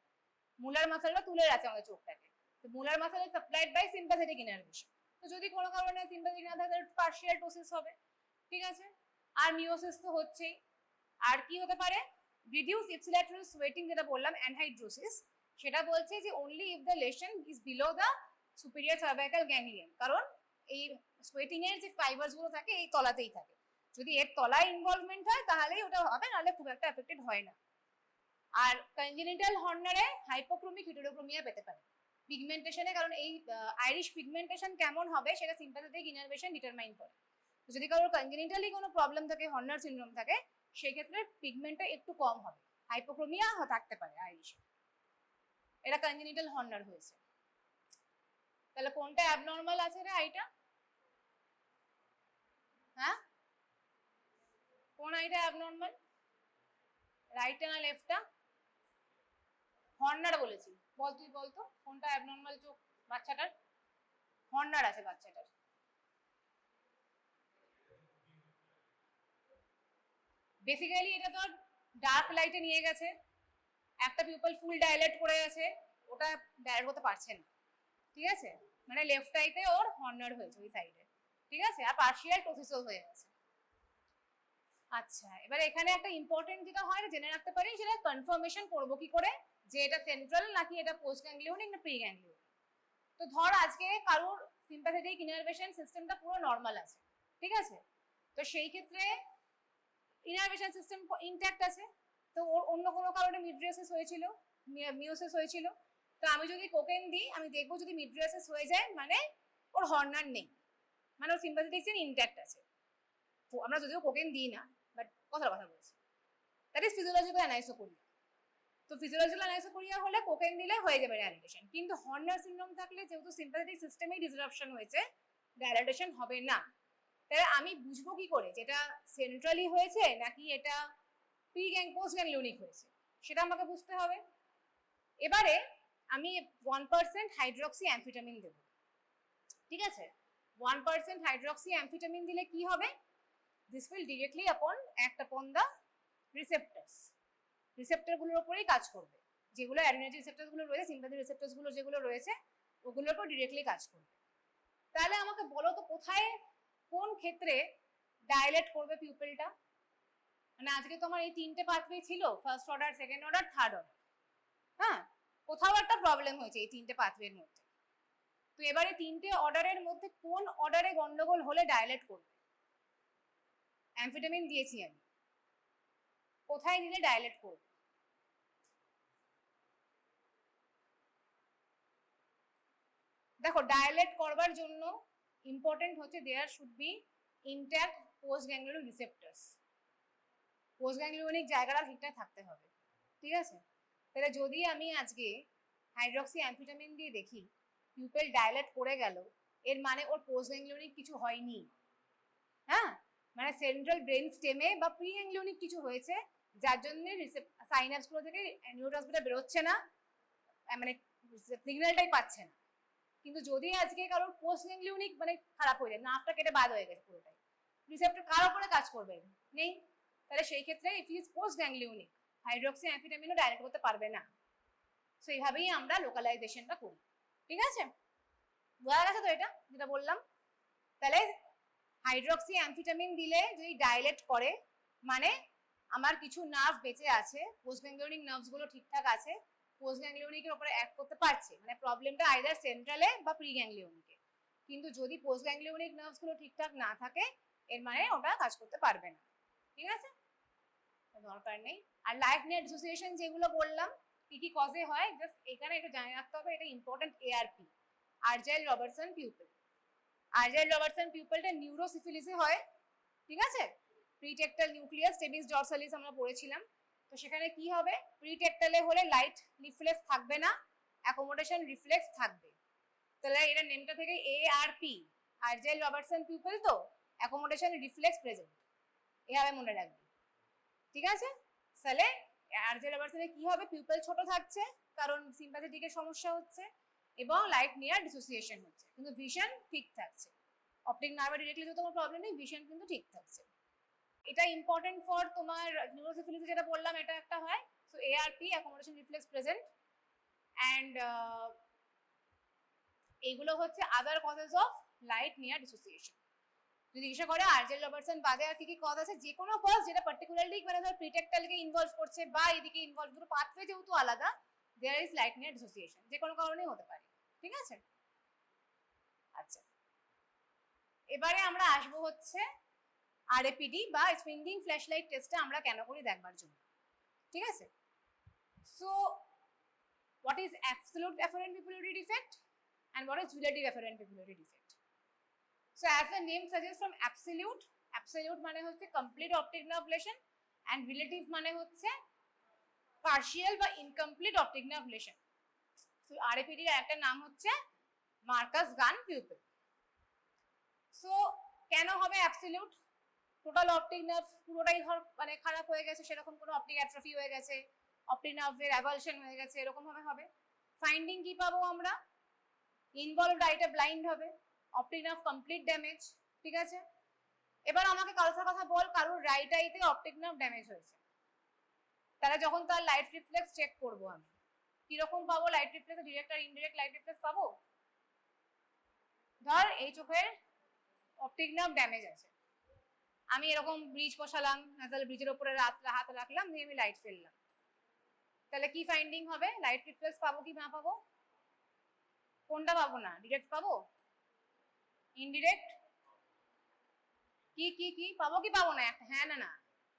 মুলার মাসলটা তুলে আছে আমাদের চোখটাকে। তো Muller muscle is supplied by sympathetic innervation. তো যদি কোনো কারণে সিম্পাথেটিক না থাকে তাহলে পার্শিয়াল টোসিস হবে, ঠিক আছে। আর মিওসিস তো হচ্ছেই। আর কি হতে পারে? রিডিউস ইপসিল্যাটারাল সোয়েটিং, যেটা বললাম অ্যানহাইড্রোসিস, সেটা বলছে যে only if the lesion is below the superior cervical ganglion, কারণ এই সোয়েটিং এর যে ফাইবারস গুলো থাকে এই তলাতেই থাকে, যদি এর তলায় ইনভলভমেন্ট হয় তাহলেই ওটা হবে, নাহলে খুব একটা এফেক্টেড হয় না। আর কনজেনিটাল হর্নারে হাইপোক্রোমিক হিটেরোক্রোমিয়া পেতে পারে পিগমেন্টেশনে, কারণ এই আইরিশ পিগমেন্টেশন কেমন হবে সেটা সিম্পাথেটিক ইনারভেশন ডিটারমাইন করে। যদি কারোর কনজেনিটালি কোনো প্রবলেম থাকে, হর্নার সিনড্রোম থাকে, সেক্ষেত্রে পিগমেন্টটা একটু কম হবে, হাইপোক্রোমিয়া থাকতে পারে আইরিশে। এটা কনজেনিটাল হর্নার হয়েছে। তাহলে কোনটা অ্যাবনর্মাল আছে রে আইটা? হ্যাঁ, কোন আইটা অ্যাবনর্মাল? রাইটটা না লেফটটা? হর্নার বলেছি, বল তুই বলতো কোনটা অ্যাবনর্মাল চোখ বাচ্চাটার? হর্নার আছে বাচ্চাটার। বেসিক্যালি এটা তো ডার্ক লাইটে নিয়ে গেছে, একটা পিপল ফুল ডাইলেট করে গেছে, ওটা ডাইলেট হতে পারছে না, ঠিক আছে, মানে লেফট আইতে ওর হর্নার হয়েছে ওই সাইডে, ঠিক আছে, আর পার্শিয়াল টোসিসও হয়ে গেছে। আচ্ছা, এবার এখানে একটা ইম্পর্টেন্ট যেটা হয় জেনে রাখতে পারি, সেটা কনফার্মেশন করবো কি করে যে এটা সেন্ট্রাল নাকি এটা পোস্ট গ্যাংলিওনিক না প্রি গ্যাংলিওনিক। তো ধর আজকে কারোর সিম্প্যাথেটিক ইনারভেশন সিস্টেমটা পুরো নর্মাল আছে, ঠিক আছে, তো সেই ক্ষেত্রে ইনারভেশন সিস্টেম ইনট্যাক্ট আছে, তো ওর অন্য কোনো কারণে মিড্রিয়াসিস হয়েছিল, মিওসিস হয়েছিল, তো আমি যদি কোকেন দিই আমি দেখবো যদি মিড্রিয়াসিস হয়ে যায় মানে ওর হর্নার নেই, মানে ওর সিম্প্যাথেটিক চেইন ইনট্যাক্ট আছে। তো আমরা যদিও কোকেন দিই না, বাট কথা বলছি, দ্যাট ইজ ফিজিওলজিক্যাল অ্যানাইসোকোরিয়া। তো ফিজিওলজিক্যাল অ্যানাইসোকোরিয়া হলে কোকেন দিলে হয়ে যাবে ডায়ালাটেশন, কিন্তু হর্নার সিনড্রোম থাকলে যেহেতু সিম্প্যাথেটিক সিস্টেমে ডিসরাপশন হয়েছে, ডায়ালাটেশন হবে না। তাহলে আমি বুঝবো কি করে যেটা সেন্ট্রালি হয়েছে নাকি এটা প্রি গ্যাং পোস্ট গ্যাংলিওনিক হয়েছে, সেটা আমাকে বুঝতে হবে। এবারে আমি 1% হাইড্রক্সি অ্যামফেটামিন দেব, ঠিক আছে, 1% হাইড্রক্সি অ্যামফেটামিন দিলে কি হবে? This will directly act upon the receptors, রিসেপ্টরগুলোর উপরেই কাজ করবে, যেগুলো অ্যাড্রিনার্জিক রিসেপ্টরসগুলো রয়েছে, সিম্প্যাথেটিক রিসেপ্টরসগুলো যেগুলো রয়েছে ওগুলোর উপর ডিরেক্টলি কাজ করবে। তাহলে আমাকে বলো তো কোথায় কোন ক্ষেত্রে ডাইলেট করবে পিউপেলটা? মানে আজকে তোমার এই তিনটে পাথওয়ে ছিল, first order, second order, third order, হ্যাঁ, কোথাও একটা প্রবলেম হয়েছে এই তিনটে পাথওয়ের মধ্যে। তো এবারে তিনটে অর্ডারের মধ্যে কোন অর্ডারে গন্ডগোল হলে ডাইলেট করবে? অ্যামফেটামিন দিয়েছি আমি, কোথায় দিলে ডাইলেট করবে? দেখো, ডাইলেট করবার জন্য ইম্পর্টেন্ট হচ্ছে there should be intact post ganglionic receptors, post ganglionic জায়গাটা ঠিকঠাক থাকতে হবে, ঠিক আছে। তাহলে যদি আমি আজকে হাইড্রক্সি অ্যামফেটামিন দিয়ে দেখি পিউপেল ডাইলেট করে গেল, এর মানে ওর পোস্ট গ্যাংলিওনিক কিছু হয়নি, হ্যাঁ, মানে সেন্ট্রাল ব্রেন স্টেমে বা প্রি গ্যাংলিওনিক কিছু হয়েছে, যার জন্য সাইন্যাপসগুলো থেকে নিউরোট্রান্সমিটার বেরোচ্ছে না, মানে সিগন্যালটাই পাচ্ছে না। কিন্তু যদি আজকে কারোর পোস্ট গ্যাংলিওনিক মানে খারাপ হয়ে যায়, নার্ভটা কেটে বাদ হয়ে গেছে পুরোটাই, রিসেপ্টর কার উপরে কাজ করবে? নেই, তাহলে সেই ক্ষেত্রে if is post ganglionic hydroxy অ্যামফেটামিনও ডাইরেক্ট করতে পারবে না। সো এইভাবেই আমরা লোকালাইজেশনটা করি, ঠিক আছে, বোঝা গেছে তো এটা যেটা বললাম? তাহলে হাইড্রক্সি অ্যামফেটামিন দিলে যদি ডাইলেট করে মানে আমার কিছু নার্ভ বেঁচে আছে, পোস্ট গ্যাংলিওনিক নার্ভসগুলো ঠিকঠাক আছে, পোস্ট গ্যাংলিওনিকের উপরে অ্যাক্ট করতে পারছে, মানে প্রবলেমটা আইদার সেন্ট্রালে বা প্রি গ্যাংলিওনিকে। কিন্তু যদি পোস্ট গ্যাংলিওনিক নার্ভসগুলো ঠিকঠাক না থাকে এর মানে ওটা কাজ করতে পারবে না, ঠিক আছে, দরকার নেই। আর লাইফ নিয়ার ডিসোসিয়েশন যেগুলো বললাম কি কি কজে হয়, জাস্ট এখানে এটা জানিয়ে রাখতে হবে, এটা important, ARP, Argyll Robertson pupil. Argyll Robertson পিউপেলটা নিউরোসিফিলিসে হয়, ঠিক আছে, প্রিটেক্টাল নিউক্লিয়াস স্টেবিস ডরসালিস আমরা পড়েছিলাম। তো সেখানে কি হবে, প্রিটেকটালে হলে লাইট রিফ্লেক্স থাকবে না, অ্যাকোমোডেশন রিফ্লেক্স থাকবে। তাহলে এটা নেমটা থেকে ARP, আর্জেল রবার্টসন পিপল, তো অ্যাকোমোডেশন রিফ্লেক্স প্রেজেন্ট, এভাবে মনে রাখবি, ঠিক আছে? তাহলে আর্জেল রবার্টসনে কি হবে, পিপল ছোট থাকছে কারণ সিম্প্যাথেটিকের সমস্যা হচ্ছে এবং লাইট নিয়ার ডিসোসিয়েশন হচ্ছে, কিন্তু ভিশন ঠিক থাকছে। অপটিক নার্ভে ডিরেক্টলি তো তোমার প্রবলেম নেই, ভিশন কিন্তু ঠিক থাকছে। এটা ইম্পর্টেন্ট ফর তোমার নিউরোসিফিলিস যেটা বললাম, এটা একটা হয়। সো ARP, accommodation reflex present, and এইগুলো হচ্ছে other causes of light near dissociation. যদি জিজ্ঞাসা করে আর্জেল রবার্টসন বাদে আর কি কি কজ আছে, যে কোনো কজ যেটা পার্টিকুলারলি মানে ধর প্রিটেকটালকে ইনভলভ করছে বা এদিকে ইনভলভ, দুটো পাথওয়ে যেহেতু আলাদা, there is light near dissociation, যে কোনো কারণেই হতে পারে, ঠিক আছে? আচ্ছা, এবারে আমরা আসবো হচ্ছে RAPD বা সুইঙ্গিং ফ্ল্যাশলাইট টেস্টটা আমরা কেন করি দেখবার জন্য, ঠিক আছে? So what is absolute afferent pupillary defect and what is relative afferent pupillary defect? So as the name suggests, from absolute মানে হচ্ছে complete optic nerve lesion and relative মানে হচ্ছে partial বা incomplete optic nerve lesion. So RAPD এর একটা নাম হচ্ছে মার্কাস গান পিউপিল। সো কেন হবে অ্যাবসলিউট? টোটাল অপটিক নার্ভ পুরোটাই ধর মানে খারাপ হয়ে গেছে, সেরকম কোনো অপটিক অ্যাট্রফি হয়ে গেছে, অপটিক নার্ভের অ্যাভালশন হয়ে গেছে, এরকম ভাবে হবে। ফাইন্ডিং কি পাবো আমরা? ইনভলভড আইটা ব্লাইন্ড হবে, অপটিক নার্ভ কমপ্লিট ড্যামেজ, ঠিক আছে? এবার আমাকে কালচার কথা বল, কারোর রাইট আইতে অপটিক নার্ভ ড্যামেজ হয়েছে, তাহলে যখন তার লাইট রিফ্লেক্স চেক করবো আমি, কিরকম পাবো লাইট রিফ্লেক্স? ডিরেক্ট আর ইনডিরেক্ট লাইট রিফ্লেক্স পাবো। ধর এই চোখের অপটিক নার্ভ ড্যামেজ আছে, আমি এরকম ব্রিজ বসালাম, তাহলে ব্রিজের উপরে হাত রাখলাম, দিয়ে আমি লাইট ফেললাম, তাহলে কি ফাইন্ডিং হবে? লাইট রিফ্লেক্স পাবো কি না পাবো? কোনটা পাবো না? ডিরেক্ট পাবো, ইনডিরেক্ট? কি কি কি পাবো কি পাবো না? একটা হ্যাঁ না না,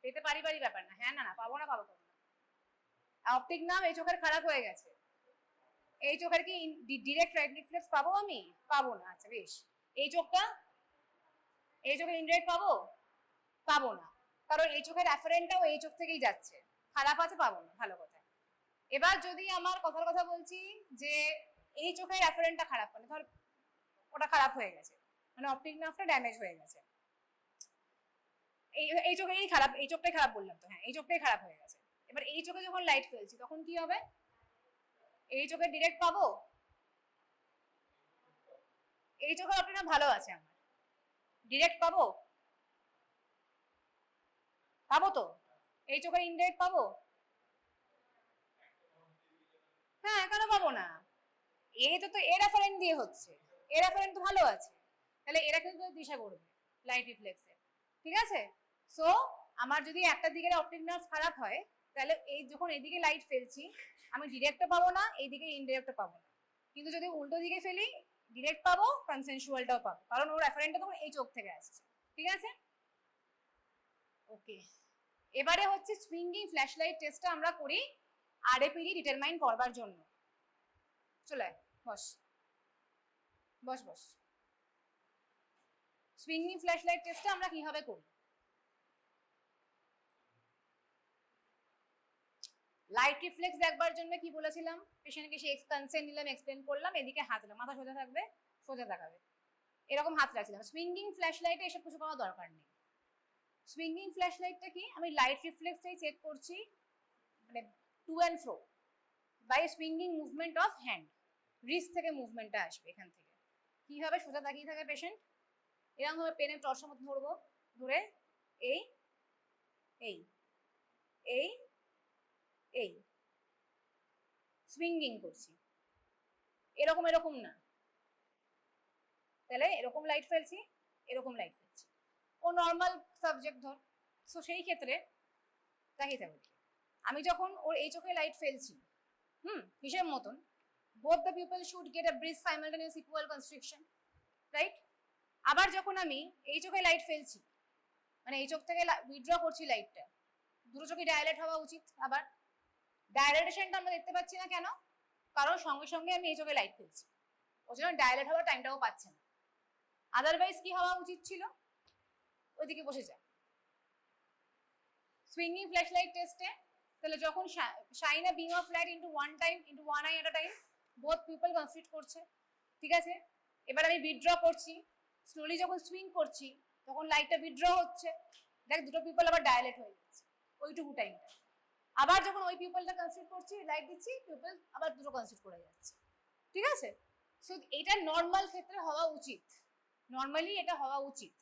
পেতে পারি ব্যাপার না, হ্যাঁ না না, পাবো না পাবো না। অপটিক নার্ভ এই চোখের খারাপ হয়ে গেছে, এই চোখের কি ডিরেক্ট লাইট রিফ্লেক্স পাবো আমি? পাবো না। আচ্ছা বেশ, এই চোখটা, এই চোখের ইনডিরেক্ট পাবো? পাবো না, কারণ এই চোখের অ্যাফারেন্টটাও এই চোখ থেকেই যাচ্ছে, খারাপ আছে, পাবো না। ভালো কথা। এবার যদি আমার কথার কথা বলছি যে এই চোখের অ্যাফারেন্টটা খারাপ, মানে ধর ওটা খারাপ হয়ে গেছে, মানে অপটিক নার্ভটা ড্যামেজ হয়ে গেছে, এই চোখেই খারাপ, এই চোখটাই খারাপ বললাম তো, হ্যাঁ এই চোখটাই খারাপ হয়ে গেছে। এবার এই চোখে যখন লাইট ফেলছি তখন কি হবে? এই চোখে ডিরেক্ট পাবো? এই চোখের অপটিক নার্ভ ভালো আছে আমার, ডিরেক্ট পাবো? পাবো তো। এই চোখের ইনডিরেক্ট পাবো? হ্যাঁ, কেন পাবো না? এই তো এর রেফারেন্স দিয়ে হচ্ছে, এর রেফারেন্স তো ভালো আছে, তাহলে এরা কিন্তু দিশা করবে লাইট রিফ্লেক্সে, ঠিক আছে? সো আমার যদি একটা দিকের অপটিক নার্ভ খারাপ হয়, তাহলে এই যখন এইদিকে লাইট ফেলছি আমি ডিরেক্টও পাবো না, এইদিকে ইনডিরেক্টও পাবো না, কিন্তু যদি উল্টো দিকে ফেলি ডিরেক্ট পাবো, কনসেনসুয়ালটাও পাবো, কারণ ওর রেফারেন্সটা তখন এই চোখ থেকে আসছে, ঠিক আছে? ওকে, এবারে হচ্ছে সুইঙ্গিং ফ্ল্যাশলাইট টেস্টটা আমরা করি RAPD ডিটারমাইন করবার জন্য। চলে বস বস বস। সুইঙ্গিং ফ্ল্যাশলাইট টেস্টটা আমরা কিভাবে করি? লাইট রিফ্লেক্স দেখবার জন্য কি বলেছিলাম? পেশেন্টকে সে কনসেন্ট নিলাম, এক্সপ্লেন করলাম, এদিকে হাত দিলাম, মাথা সোজা থাকবে, সোজা দেখাবে, এরকম হাত রাখছিলাম। সুইঙ্গিং ফ্ল্যাশলাইটে এসব কিছু করার দরকার নেই। সুইঙ্গিং ফ্ল্যাশলাইটটা কি? আমি লাইট রিফ্লেক্সটাই চেক করছি, মানে to and fro by swinging movement of hand, wrist থেকে মুভমেন্টটা আসবে এখান থেকে। কিভাবে? সোজা তাকিয়ে থাকে পেশেন্ট, এরকম ভাবে পেনের টর্চের মতো ধরবো, ধরে এই এই এই এই সুইঙ্গিং করছি, এরকম এরকম না, তাহলে এরকম লাইট ফেলছি, এরকম লাইট ফেলছি, ও নর্মাল সাবজেক্ট ধর। সো সেই ক্ষেত্রে তাকিয়ে থাকবে, আমি যখন ওর এই চোখে লাইট ফেলছি, হিসেব মতন, both the pupil should get a brief simultaneous equal constriction, right? আবার যখন আমি এই চোখে লাইট ফেলছি, মানে এই চোখ থেকে উইথড্র করছি লাইটটা, দুটো চোখে ডায়ালেট হওয়া উচিত। আবার ডায়ালেটেশনটা আমরা দেখতে পাচ্ছি না কেন? কারণ সঙ্গে সঙ্গে আমি এই চোখে লাইট ফেলছি, ওই জন্য ডায়ালেট হওয়ার টাইমটাও পাচ্ছে না। আদারওয়াইজ কি হওয়া উচিত ছিল? ওইদিকে বসে যা। সুইঙ্গিং ফ্ল্যাশলাইট টেস্টে তাহলে যখন shine a beam of light into one eye at a time, both pupil constrict করছে, ঠিক আছে? এবার আমি withdraw করছি, স্লোলি যখন সুইং করছি তখন লাইটটা withdraw হচ্ছে, দেখ দুটো পিপল আবার ডায়ালেট হয়ে যাচ্ছে ওইটুকু টাইমটা। আবার যখন ওই পিপলটা কনস্ট্রিক্ট করছি, লাইট দিচ্ছি, পিপল আবার দুটো কনস্ট্রিক্ট করে যাচ্ছে, ঠিক আছে? সো এটা নর্মাল ক্ষেত্রে হওয়া উচিত, নর্মালি এটা হওয়া উচিত।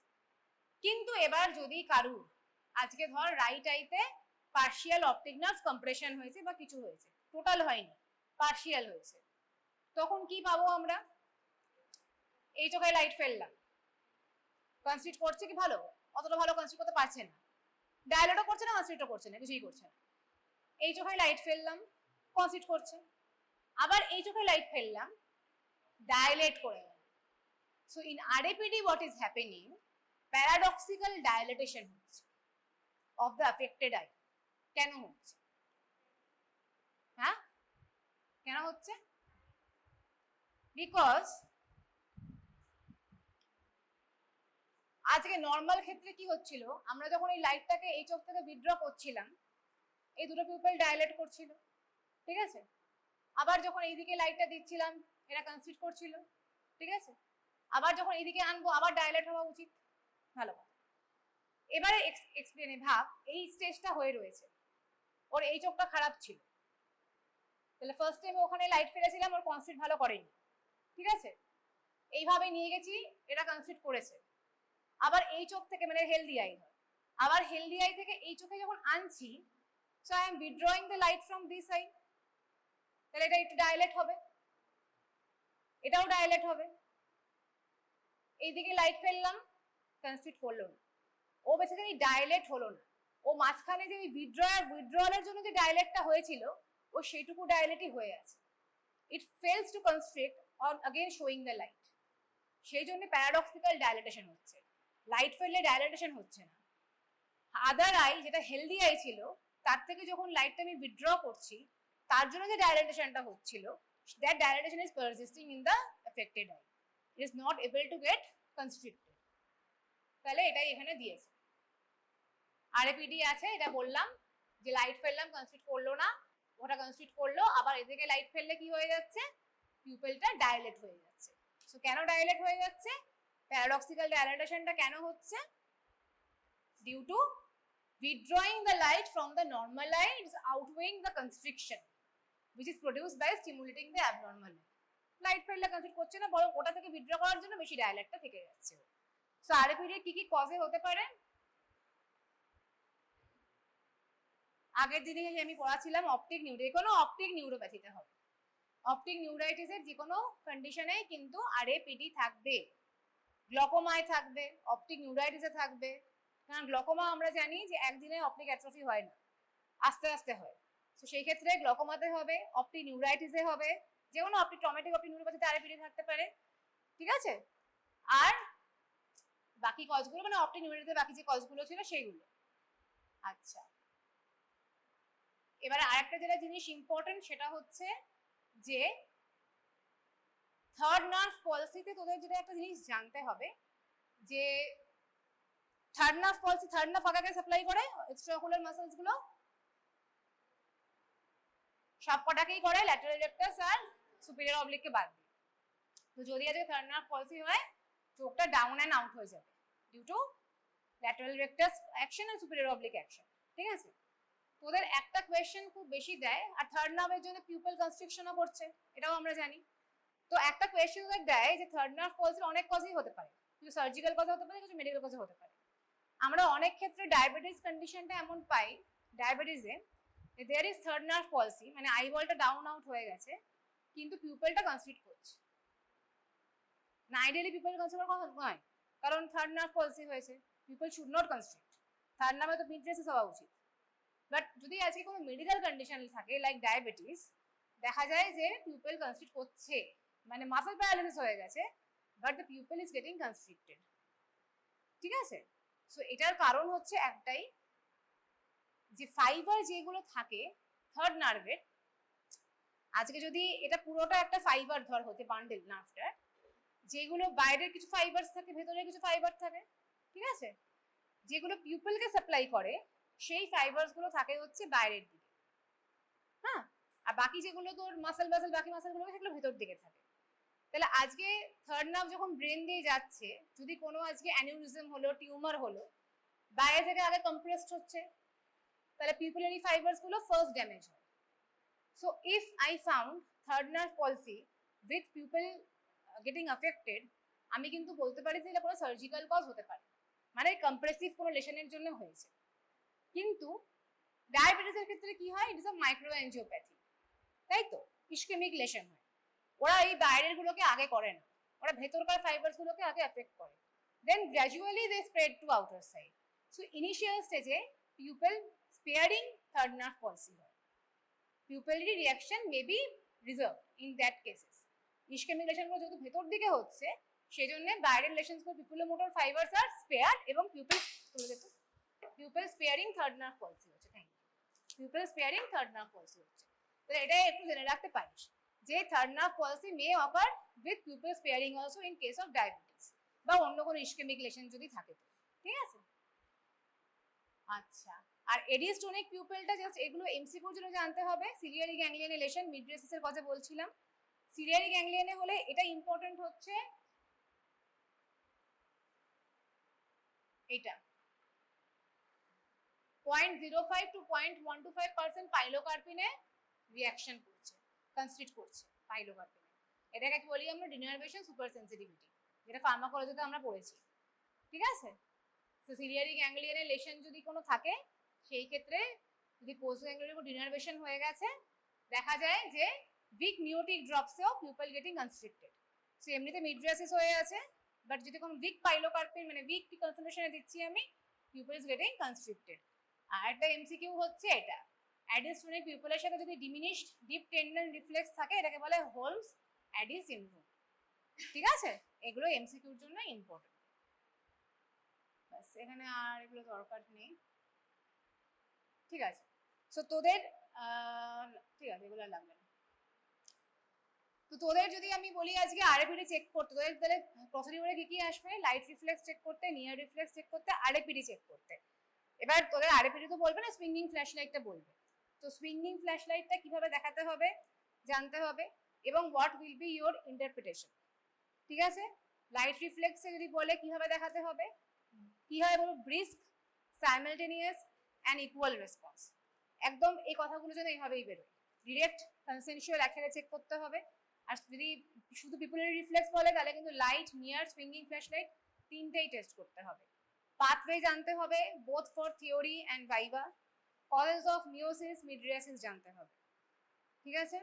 কিন্তু এবার যদি কারুর আজকে ধর রাইট আইতে পার্শিয়াল অপটিক নার্ভ কম্প্রেশন হয়েছে বা কিছু হয়েছে, টোটাল হয়নি, পার্শিয়াল হয়েছে, তখন কি পাবো আমরা? এই চোখে লাইট ফেললাম, কনস্ট্রিক্ট করছে কি ভালো? অতটা ভালো কনস্ট্রিক্ট করতে পারছে না, ডায়ালেটও করছে না, কনস্ট্রিক্টও করছে না, কিছুই করছে না। এই চোখে লাইট ফেললাম, কনস্ট্রিক্ট করছে, আবার এই চোখে লাইট ফেললাম, ডায়ালেট করে গেল। So in RAPD what is happening, paradoxical dilatation হচ্ছে of the affected eye। কেন হচ্ছে? হ্যাঁ, কেন হচ্ছে? বিকজ আজকে নর্মাল ক্ষেত্রে কি হচ্ছিল, আমরা যখন এই লাইটটাকে এই চোখ থেকে উইথড্র করছিলাম, এই দুটো পিপল ডায়ালেট করছিল, ঠিক আছে? আবার যখন এইদিকে লাইটটা দিচ্ছিলাম এরা কনস্ট্রিক্ট করছিল, ঠিক আছে? আবার যখন এইদিকে আনবো আবার ডায়ালেট হওয়া উচিত, ভালো কথা। এবারে এক্সপ্লেনে ভাব, এই স্টেজটা হয়ে রয়েছে, ওর এই চোখটা খারাপ ছিল, তাহলে ফার্স্ট টাইম ওখানে লাইট ফেলেছিলাম, ওর কনস্ট্রিক্ট ভালো করেনি, ঠিক আছে? এইভাবে নিয়ে গেছি, এটা কনস্ট্রিক্ট করেছে, আবার এই চোখ থেকে মানে হেলদি আই হয়, আবার হেলদি আই থেকে এই চোখে যখন আনছি, so I am withdrawing the light from this I, তাহলে এটা একটু ডায়ালেট হবে, এটাও ডায়ালেট হবে। এইদিকে লাইট ফেললাম, কনস্ট্রিক্ট করলো না, ও বেসিক্যালি ডায়ালেট হলো না, ও মাঝখানে যে উইথড্রয়ালের জন্য যে ডায়ালেটটা হয়েছিল, ও সেইটুকু ডায়ালেটই হয়ে আছে, it fails to constrict on again showing the light, সেই জন্য প্যারাডক্সিক্যাল ডায়ালেটেশন হচ্ছে, লাইট ফেললে ডায়ালেটেশন হচ্ছে না। আদার আই যেটা হেলদি আই ছিল, তার থেকে যখন লাইটটা আমি উইথড্র করছি, তার জন্য যে ডায়ালেটেশনটা হচ্ছিল, that dilatation is persisting in the affected eye, it is not able to get constricted। তাহলে এটাই এখানে দিয়েছে, RAPD আছে, এটা বললাম যে লাইট ফেললাম কনস্ট্রিক্ট করলো না, ওটা কনস্ট্রিক্ট করলো, আবার এদিকে লাইট ফেললে কি হয়ে যাচ্ছে, পিউপলটা ডায়ালেট হয়ে যাচ্ছে। সো কেন ডায়ালেট হয়ে যাচ্ছে? প্যারাডক্সিক্যাল ডায়ালেটেশনটা কেন হচ্ছে? Due to withdrawing the light from the normal eye, it is outweighing the constriction which is produced by stimulating the abnormal eye। Light ফেললে কনস্ট্রিক্ট করছে না, বরং ওটা থেকে উইথড্র করার জন্য বেশি ডায়ালেটটা থেকে যাচ্ছে। সো RAPD কি কি কজে হতে পারে? আগের দিনে আমি পড়াছিলাম অপটিক নিউরো, কোনো অপটিক নিউরোপ্যাথিতে হবে, অপটিক নিউরাইটিসের যে কোনো কন্ডিশনে কিন্তু RAPD থাকবে, গ্লকোমায় থাকবে, অপটিক নিউরাইটিসে থাকবে। কারণ গ্লকোমা আমরা জানি যে একদিনে অপটিক অ্যাট্রফি হয় না, আস্তে আস্তে হয়, তো সেই ক্ষেত্রে গ্লকোমাতে হবে, অপটিক নিউরাইটিসে হবে, যে কোনো অপটিক ট্রমেটিক অপটিক নিউরোপ্যাথিতে RAPD থাকতে পারে, ঠিক আছে? আর বাকি কজগুলো মানে অপটিক নিউরাইটিসে বাকি যে কজগুলো ছিল সেইগুলো। আচ্ছা, এবারে আরেকটা যেটা জিনিস ইম্পর্টেন্ট সেটা হচ্ছে যে থার্ড নার্ভ পলসিতে তোদের যেটা একটা জিনিস জানতে হবে, যে থার্ড নার্ভ পলসি, থার্ড নার্ভ কাকে সাপ্লাই করে? এক্সট্রাঅকুলার মাসলস গুলো সবকটাকেই করে, ল্যাটারাল রেকটাস আর সুপিরিয়র অবলিককে বাদ দিয়ে। তো যদি আজকে থার্ড নার্ভ পলসি হয়, চোখটা ডাউন অ্যান্ড আউট হয়ে যাবে due to lateral rectus action আর সুপিরিয়র অবলিক অ্যাকশন, ঠিক আছে? তোদের একটা কোয়েশ্চেন খুব বেশি দেয়, আর থার্ড নার্ভের জন্য পিউপল কনস্ট্রিকশনও করছে, এটাও আমরা জানি। তো একটা কোয়েশ্চেন তোদের দেয় যে থার্ড নার্ভ পলসির অনেক কজই হতে পারে, কিছু সার্জিক্যাল কজ হতে পারে, কিছু মেডিকেল কজে হতে পারে। আমরা অনেক ক্ষেত্রে ডায়াবেটিস কন্ডিশনটা এমন পাই, ডায়াবেটিসে there is third nerve palsy, মানে আইবলটা ডাউন আউট হয়ে গেছে কিন্তু পিউপলটা কনস্ট্রিক্ট করছে না। আইডিয়ালি পিউপল কনস্ট্রিক্ট করা নয়, কারণ থার্ড নার্ভ পলসি হয়েছে, pupil should not constrict, third নার্ভে তো মিডরেসিস হওয়া উচিত। বাট যদি আজকে কোনো মেডিকেল কন্ডিশন থাকে লাইক ডায়াবেটিস, দেখা যায় যে পিউপল কনস্ট্রিক্ট করছে, মানে মাসল প্যারালাইসিস হয়ে গেছে, but the pupil is getting constricted, ঠিক আছে? সো এটার কারণ হচ্ছে একটাই, যে ফাইবার যেগুলো থাকে থার্ড নার্ভের, আজকে যদি এটা পুরোটা একটা ফাইবার ধর হতে বান্ডেল নার্ভটার, যেগুলো বাইরের কিছু ফাইবারস থাকে, ভেতরে কিছু ফাইবার থাকে, ঠিক আছে? যেগুলো পিউপলকে সাপ্লাই করে সেই ফাইবারস গুলো থাকে হচ্ছে বাইরের দিকে, হ্যাঁ, আর বাকি যেগুলো তোর বাকি মাসেলগুলো সেগুলো ভেতর দিকে থাকে। তাহলে আজকে থার্ড নার্ভ যখন ব্রেন দিয়ে যাচ্ছে, যদি কোনো আজকে অ্যানিউরিজম হলো, টিউমার হলো, বাইরে থেকে আগে কম্প্রেসড হচ্ছে, তাহলে পিউপিলারি ফাইবারস গুলো ফার্স্ট ড্যামেজ হয়। So if I found third nerve palsy with pupil getting affected, আমি কিন্তু বলতে পারি যে এটা কোনো সার্জিক্যাল কজ হতে পারে, মানে কম্প্রেসিভ কোনো লেশনের জন্য হয়েছে। কিন্তু ডায়াবেটিসের ক্ষেত্রে কি হয়, it is a micro angiopathy, তাই তো, ইসকেমিক লেশন হয়। ওরা এই বাইরের গুলোকে আগে করে না, ওরা ভেতরকার ফাইবারস গুলোকে আগে এফেক্ট করে, then gradually they spread to outer side. So initial স্টেজে pupil sparing third nerve palsy হয়। Pupillary reaction may be reserve in that cases. Ischaemic লেশনগুলো যেহেতু ভেতর দিকে হচ্ছে, সেই জন্য বাইরের লেশনসগুলো পিপুলোমোটর ফাইবারস আর স্পেয়ার, এবং pupil sparing third nerve palsy হচ্ছে। Thank you. Pupil sparing third nerve palsy হচ্ছে। তাহলে এটা একটু জেনে রাখতে পারিস যে third nerve palsy may occur with people sparing also in case of diabetes বা অন্য কোনো ইসকেমিক লেশন যদি থাকে তো। ঠিক আছে? আচ্ছা, আর এডিস্টোনিক পিউপেলটা জাস্ট এগুলো এমসিকিউর জন্য জানতে হবে। সিলিয়ারি গ্যাংলিয়নে লেশন, মিডরিয়াসিসের কথা বলছিলাম। সিলিয়ারি গ্যাংলিয়নে হলে এটা ইম্পর্টেন্ট হচ্ছে এটা 0.05 to 0.125% পাইলোকার্পিনে রিঅ্যাকশন করছে, কনস্ট্রিক্ট করছে পাইলোকার্পিনে। এটাকে কি বলি আমরা? ডিনার্ভেশন সুপার সেন্সিটিভিটি, যেটা ফার্মাকোলজিতে আমরা পড়েছি। ঠিক আছে? সো সিলিয়ারি গ্যাংলিয়নে লেশন যদি কোনো থাকে, সেই ক্ষেত্রে যদি পোস্ট গ্যাংলিয়নের উপর ডিনার্ভেশন হয়ে গেছে, দেখা যায় যে উইক মিওটিক ড্রপসেও পিউপল গেটিং কনস্ট্রিক্টেড। সো এমনিতে মিডরিয়াসিস হয়ে আছে, বাট যদি কোনো উইক পাইলোকার্পিন মানে উইক কনসেন্ট্রেশনে দিচ্ছি আমি, পিউপল ইজ গেটিং কনস্ট্রিক্টেড। আর একটা এমসিকিউ হচ্ছে এটা, অ্যাডিস্টোনিক পিউপলের সাথে যদি ডিমিনিশড ডিপ টেন্ডন রিফ্লেক্স থাকে, এটাকে বলে হোলমস অ্যাডি সিনড্রোম। ঠিক আছে? এগুলো এমসিকিউর জন্য ইম্পর্টেন্ট। বাস, এখানে আর এগুলো দরকার নেই। ঠিক আছে? সো তোদের ঠিক আছে, এগুলো লাগবে না। তো তোদের যদি আমি বলি আজকে আরএপিডি চেক করতে, তোদের তাহলে প্রসিডিউরে কি কি আসবে? লাইট রিফ্লেক্স চেক করতে, নিয়ার রিফ্লেক্স চেক করতে, আরএপিডি চেক করতে। এবার তোদের আরএপিডি তো বলবে না, সুইঙ্গিং ফ্ল্যাশ লাইটটা বলবে। তো সুইঙ্গিং ফ্ল্যাশ লাইটটা কিভাবে দেখাতে হবে জানতে হবে, এবং what will be your interpretation. ঠিক আছে? লাইট রিফ্লেক্সে যদি বলে কিভাবে দেখাতে হবে, কি হয় বলো? Brisk, simultaneous and equal response. একদম এই কথাগুলো যেন এইভাবেই বেরোয়। ডিরেক্ট, কনসেনশুয়াল একসাথে চেক করতে হবে। আর যদি শুধু পিপুলারি রিফ্লেক্স বলে, তাহলে কিন্তু light, near, swinging flash light তিনটেই টেস্ট করতে হবে। পাথওয়ে জানতে হবে, both for theory and viva. Causes of miosis, mydriasis জানতে হবে। ঠিক আছে?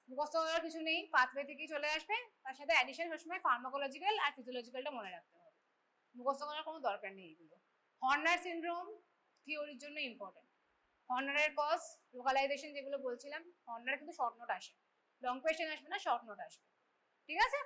মুখস্থ করার কিছু নেই, পাথওয়ে থেকেই চলে আসবে। তার সাথে অ্যাডিশন সবসময় ফার্মাকোলজিক্যাল আর ফিজিওলজিক্যালটা মনে রাখতে হবে। মুখস্থ করার কোনো দরকার নেই এগুলো। হর্নার সিনড্রোম থিওরির জন্য ইম্পর্টেন্ট। হর্নারের কজ, লোকালাইজেশন যেগুলো বলছিলাম, হর্নার কিন্তু শর্ট নোট আসে, লং কোয়েশ্চেন আসবে না, শর্ট নোট আসবে। ঠিক আছে?